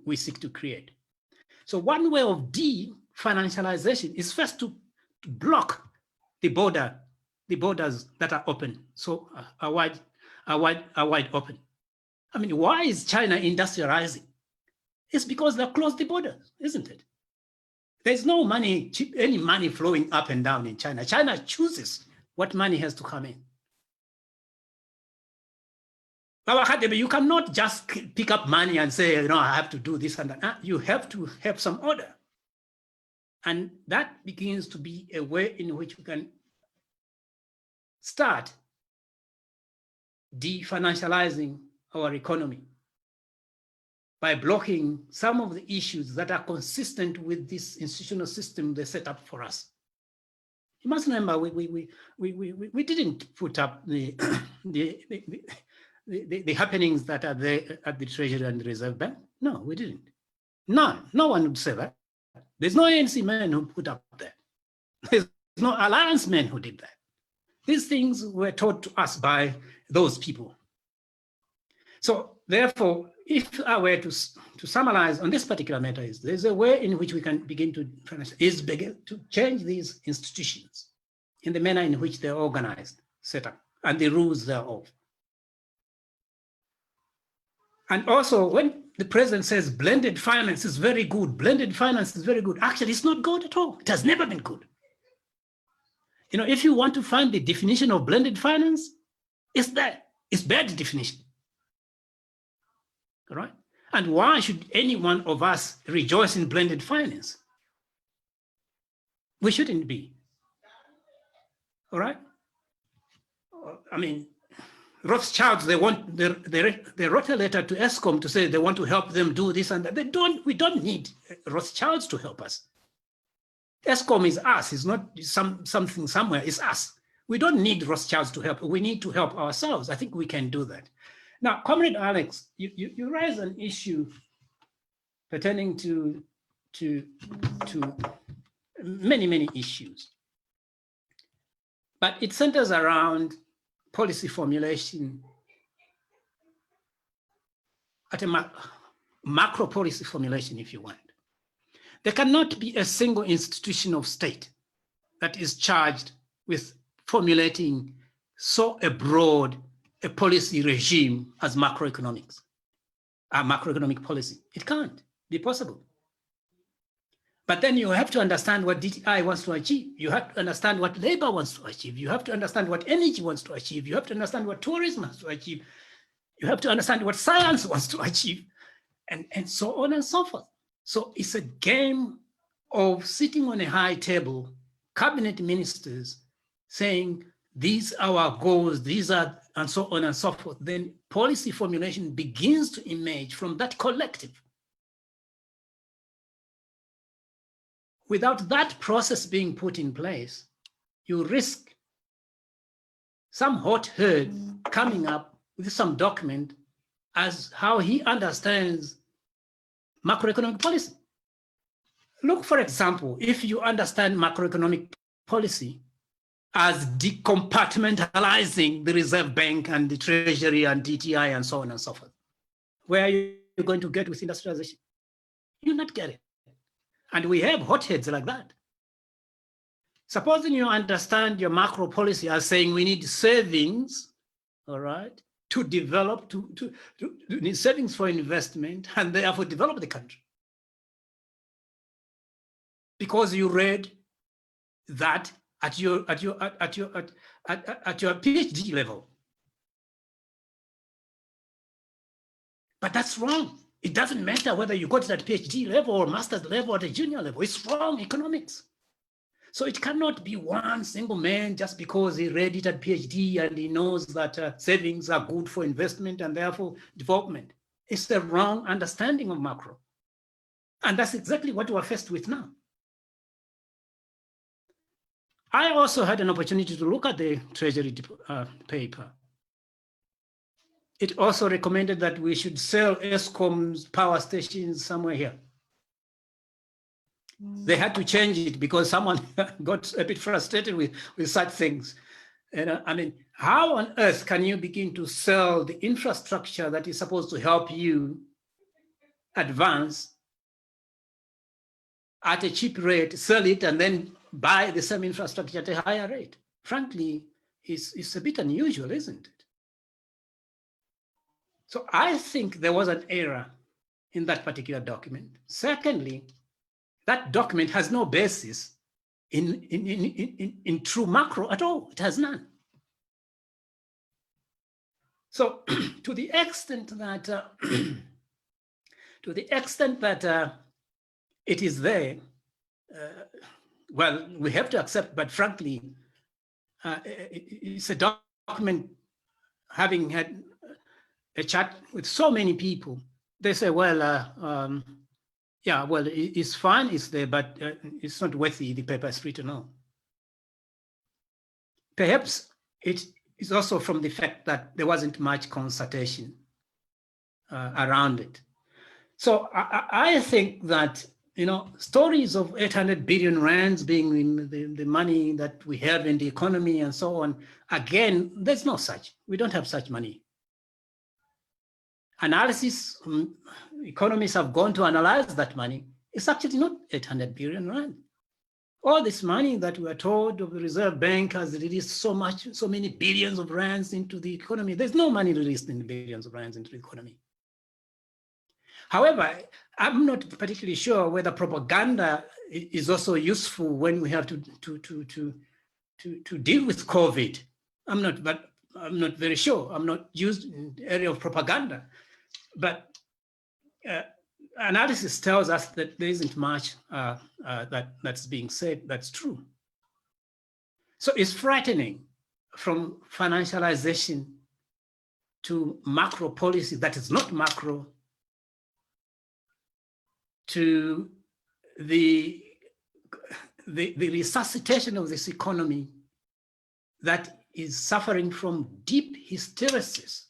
we seek to create. So one way of de-financialization is first to block the borders that are open, so are wide open. I mean, why is China industrializing? It's because they've closed the borders, isn't it? There's no money, any money flowing up and down in China. China chooses what money has to come in. You cannot just pick up money and say, you know, I have to do this and that. You have to have some order. And that begins to be a way in which we can start de-financializing our economy by blocking some of the issues that are consistent with this institutional system they set up for us. You must remember, we didn't put up the happenings that are there at the Treasury and the Reserve Bank. No, we didn't. No one would say that. There's no ANC man who put up that. There's no alliance men who did that. These things were taught to us by those people. So therefore, if I were to summarize on this particular matter, there's a way in which we can begin to change these institutions in the manner in which they're organized, set up, and the rules thereof. And also, when the president says blended finance is very good, actually it's not good at all. It has never been good. You know, if you want to find the definition of blended finance, it's there. It's bad definition. All right? And why should any one of us rejoice in blended finance? We shouldn't be. All right? I mean, Rothschilds, they wrote a letter to ESCOM to say they want to help them do this and that. We don't need Rothschilds to help us. ESCOM is us, it's not something somewhere, it's us. We don't need Rothschilds to help, we need to help ourselves. I think we can do that. Now, Comrade Alex, you raise an issue pertaining to many issues, but it centers around policy formulation at a macro policy formulation, if you want. There cannot be a single institution of state that is charged with formulating a broad a policy regime as macroeconomics, a macroeconomic policy. It can't be possible. But then you have to understand what DTI wants to achieve. You have to understand what labor wants to achieve. You have to understand what energy wants to achieve. You have to understand what tourism wants to achieve. You have to understand what science wants to achieve, and so on and so forth. So it's a game of sitting on a high table, cabinet ministers saying, these are our goals, these are, and so on and so forth. Then policy formulation begins to emerge from that collective. Without that process being put in place, you risk some hot herd coming up with some document as how he understands macroeconomic policy. Look, for example, if you understand macroeconomic policy as decompartmentalizing the Reserve Bank and the Treasury and DTI and so on and so forth, where are you going to get with industrialization? You'll not get it. And we have hotheads like that. Supposing you understand your macro policy as saying we need savings, all right, to develop, to need savings for investment and therefore develop the country. Because you read that at your PhD level. But that's wrong. It doesn't matter whether you got it at PhD level or master's level or at a junior level. It's wrong economics. So it cannot be one single man just because he read it at PhD and he knows that savings are good for investment and therefore development. It's the wrong understanding of macro. And that's exactly what we're faced with now. I also had an opportunity to look at the Treasury paper. It also recommended that we should sell Eskom's power stations somewhere here. They had to change it because someone got a bit frustrated with such things. And I mean, how on earth can you begin to sell the infrastructure that is supposed to help you advance at a cheap rate, sell it, and then buy the same infrastructure at a higher rate? Frankly, it's a bit unusual, isn't it? So I think there was an error in that particular document. Secondly, that document has no basis in true macro at all. It has none. So to the extent that it is there, well, we have to accept, but frankly, it's a document having had a chat with so many people. They say, well, yeah, well, it's fine, it's there, but it's not worthy the paper is written on. Perhaps it is also from the fact that there wasn't much consultation around it. So I think that, you know, stories of 800 billion rands being the money that we have in the economy and so on, again, there's no such. We don't have such money. Analysis, economists have gone to analyze that money. It's actually not 800 billion rand. All this money that we are told of the Reserve Bank has released so many billions of rands into the economy. There's no money released in billions of rands into the economy. However, I'm not particularly sure whether propaganda is also useful when we have to deal with COVID. I'm not very sure. I'm not used in the area of propaganda. But analysis tells us that there isn't much that's being said that's true. So it's frightening from financialization to macro policy that is not macro, to the resuscitation of this economy that is suffering from deep hysteresis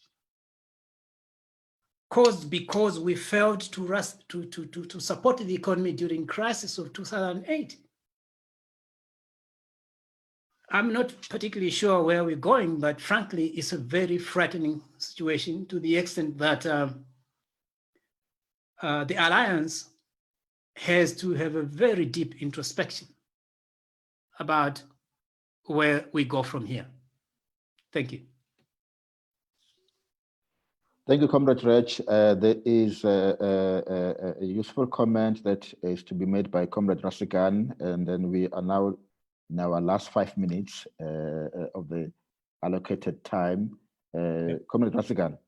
caused because we failed to support the economy during crisis of 2008. I'm not particularly sure where we're going, but frankly, it's a very frightening situation to the extent that the Alliance has to have a very deep introspection about where we go from here. Thank you. Thank you, Comrade Redge. There is a useful comment that is to be made by Comrade Rasigan, and then we are now in our last 5 minutes of the allocated time. Comrade Rasigan.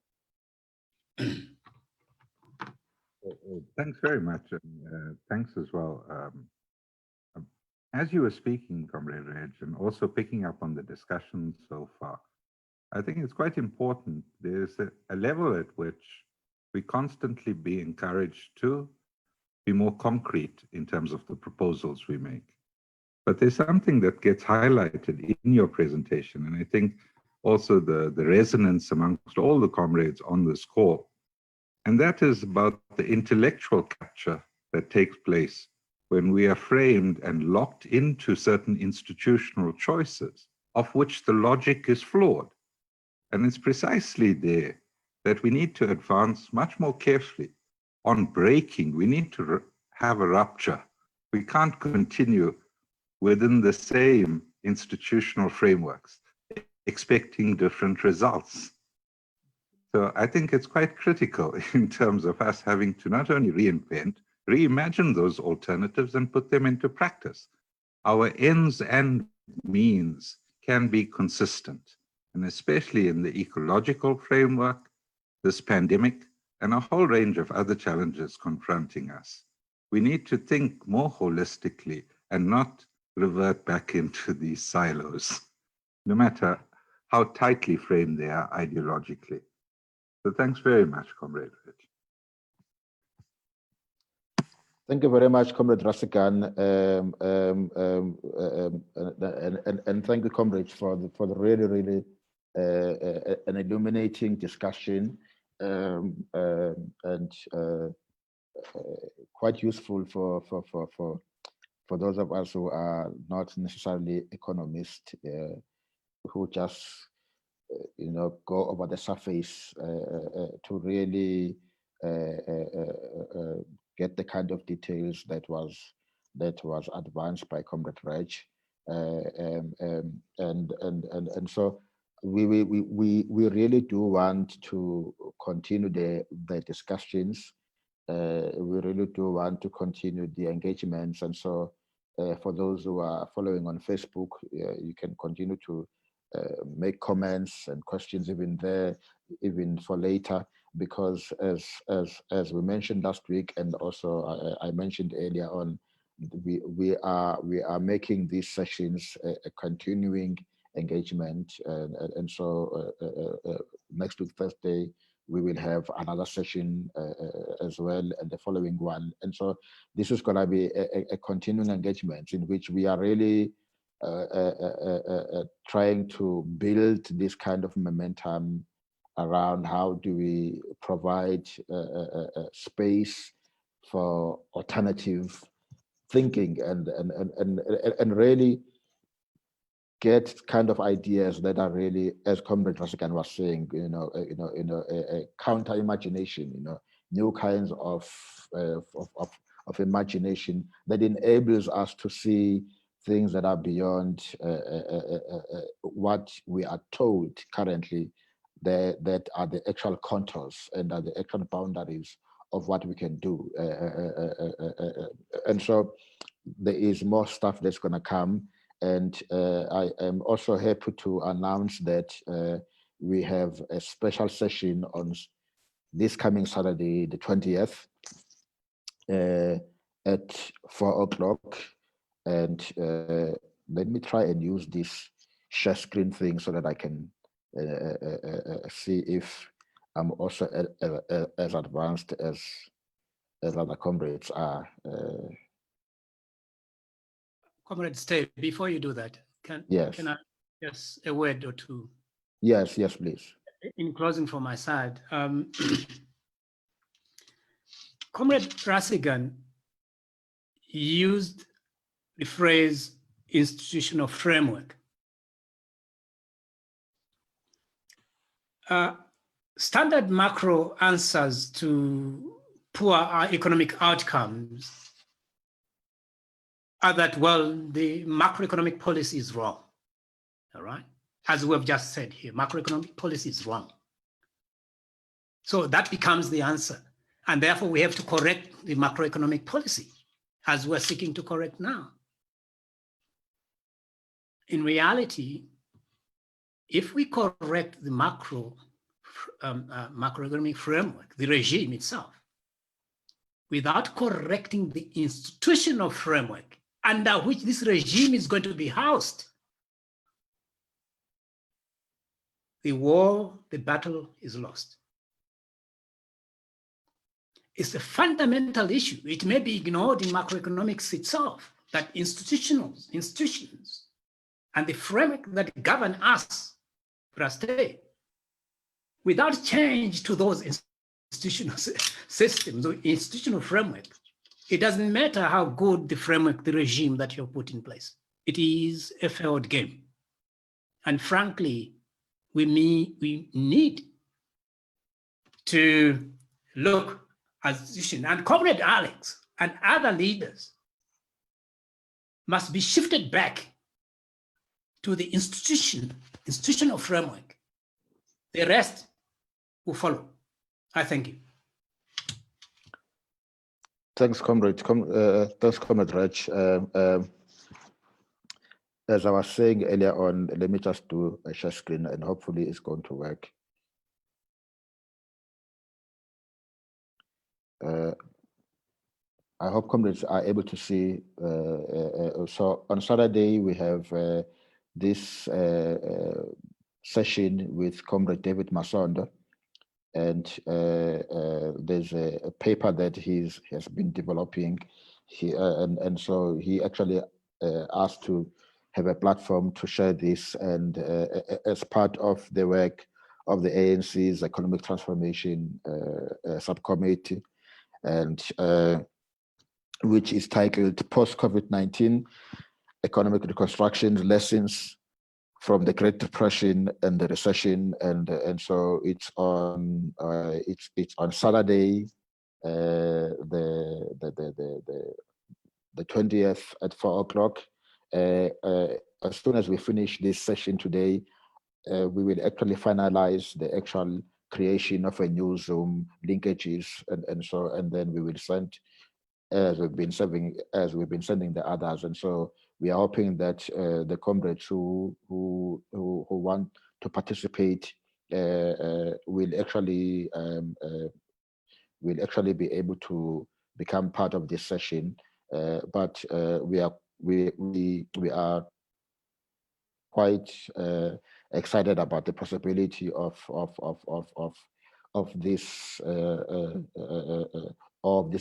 Thanks very much. And, thanks as well. As you were speaking, Comrade Redge, and also picking up on the discussion so far, I think it's quite important. There's a level at which we constantly be encouraged to be more concrete in terms of the proposals we make. But there's something that gets highlighted in your presentation, and I think also the resonance amongst all the comrades on this call, and that is about the intellectual capture that takes place when we are framed and locked into certain institutional choices of which the logic is flawed. And it's precisely there that we need to advance much more carefully on breaking. We need to have a rupture. We can't continue within the same institutional frameworks, expecting different results. So I think it's quite critical in terms of us having to not only reinvent, reimagine those alternatives and put them into practice. Our ends and means can be consistent, and especially in the ecological framework, this pandemic, and a whole range of other challenges confronting us. We need to think more holistically and not revert back into these silos, no matter how tightly framed they are ideologically. So thanks very much, Comrade Redge. Thank you very much, Comrade Rasigan, and thank you, comrades, for the really an illuminating discussion, and quite useful for those of us who are not necessarily economists, who just go over the surface to really get the kind of details that was advanced by Comrade Redge, and so we really do want to continue the discussions. We really do want to continue the engagements, and so for those who are following on Facebook, you can continue to make comments and questions even there, even for later, because as we mentioned last week, and also I mentioned earlier on, we are making these sessions a continuing engagement, and so next week Thursday we will have another session as well, and the following one, and so this is going to be a continuing engagement in which we are really trying to build this kind of momentum around how do we provide space for alternative thinking and really get kind of ideas that are really, as Comrade Rasigan was saying, a counter imagination, new kinds of imagination that enables us to see things that are beyond what we are told currently, that are the actual contours and are the actual boundaries of what we can do. And so there is more stuff that's going to come. And I am also happy to announce that we have a special session on this coming Saturday, the 20th, at 4 o'clock. And let me try and use this share screen thing so that I can see if I'm also as advanced as other comrades are. Comrade, stay. Before you do that, can I just a word or two? Yes, please. In closing from my side, Comrade Rasigan used the phrase institutional framework. Standard macro answers to poor economic outcomes are that, well, the macroeconomic policy is wrong, all right? As we've just said here, macroeconomic policy is wrong. So that becomes the answer. And therefore, we have to correct the macroeconomic policy as we're seeking to correct now. In reality, if we correct the macroeconomic framework, the regime itself, without correcting the institutional framework under which this regime is going to be housed, the war, the battle is lost. It's a fundamental issue. It may be ignored in macroeconomics itself, that institutions and the framework that govern us, stay. Without change to those institutional systems or institutional framework, it doesn't matter how good the framework, the regime that you've put in place. It is a failed game. And frankly, we need to look as institutions, and Comrade Alex and other leaders must be shifted back to the institutional framework. The rest will follow. I thank you. Thanks, Comrade. Thanks, Comrade Redge. As I was saying earlier on, let me just do a share screen and hopefully it's going to work. I hope comrades are able to see. So on Saturday, we have this session with Comrade David Masondo, and there's a paper that he has been developing. And so he actually asked to have a platform to share this, and as part of the work of the ANC's Economic Transformation Subcommittee, and which is titled Post-COVID-19 Economic Reconstruction Lessons from the Great Depression and the Recession, and so it's on Saturday, the 20th at 4 o'clock. As soon as we finish this session today, we will actually finalize the actual creation of a new Zoom linkages, and then we will send, as we've been sending the others. And so we are hoping that the comrades who want to participate will actually be able to become part of this session. But we are quite excited about the possibility of this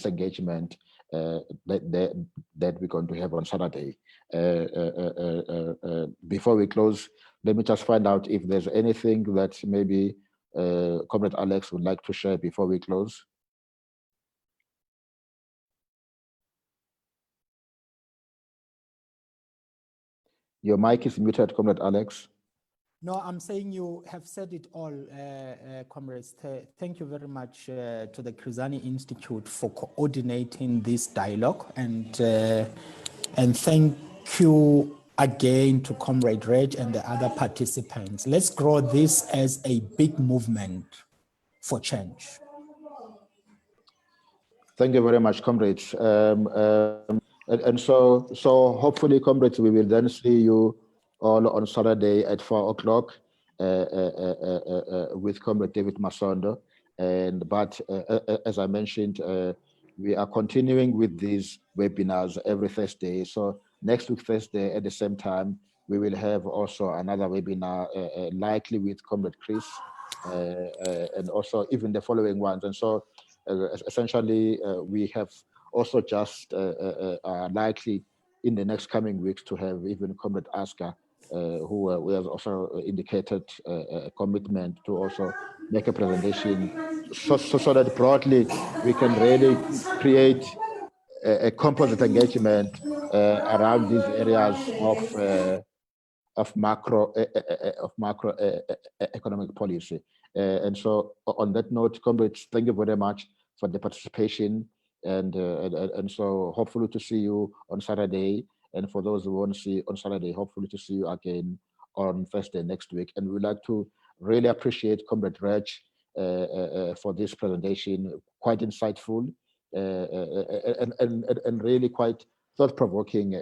engagement that we're going to have on Saturday. Before we close, let me just find out if there's anything that maybe Comrade Alex would like to share before we close. Your mic is muted, Comrade Alex. No, I'm saying you have said it all, comrades. Thank you very much to the Cruzani Institute for coordinating this dialogue, and thank you again to Comrade Redge and the other participants. Let's grow this as a big movement for change. Thank you very much, comrades. And so hopefully, comrades, we will then see you all on Saturday at 4 o'clock with Comrade David Masondo. But as I mentioned, we are continuing with these webinars every Thursday. So next week, Thursday, at the same time, we will have also another webinar, likely with Comrade Chris, and also even the following ones. And so essentially, we have also just likely in the next coming weeks to have even Comrade Asker, who has also indicated a commitment to also make a presentation, so that broadly we can really create a composite engagement around these areas of macro economic policy. And so on that note, comrades, thank you very much for the participation, and so hopefully to see you on Saturday, and for those who won't see on Saturday, hopefully to see you again on Thursday next week. And we'd like to really appreciate Comrade Redge for this presentation. Quite insightful and really quite thought-provoking.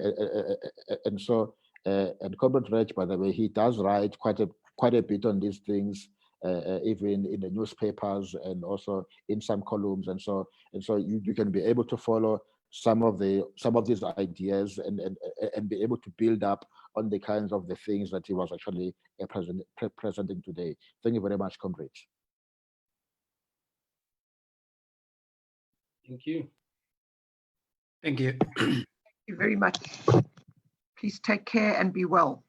And so, and Comrade Redge, by the way, he does write quite a bit on these things, even in the newspapers and also in some columns. And so you can be able to follow some of these ideas and be able to build up on the kinds of the things that he was actually presenting today. Thank you very much, comrades. Thank you. Thank you. Thank you very much. Please take care and be well.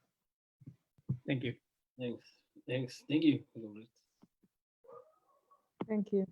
Thank you. Thanks. Thank you. Thank you.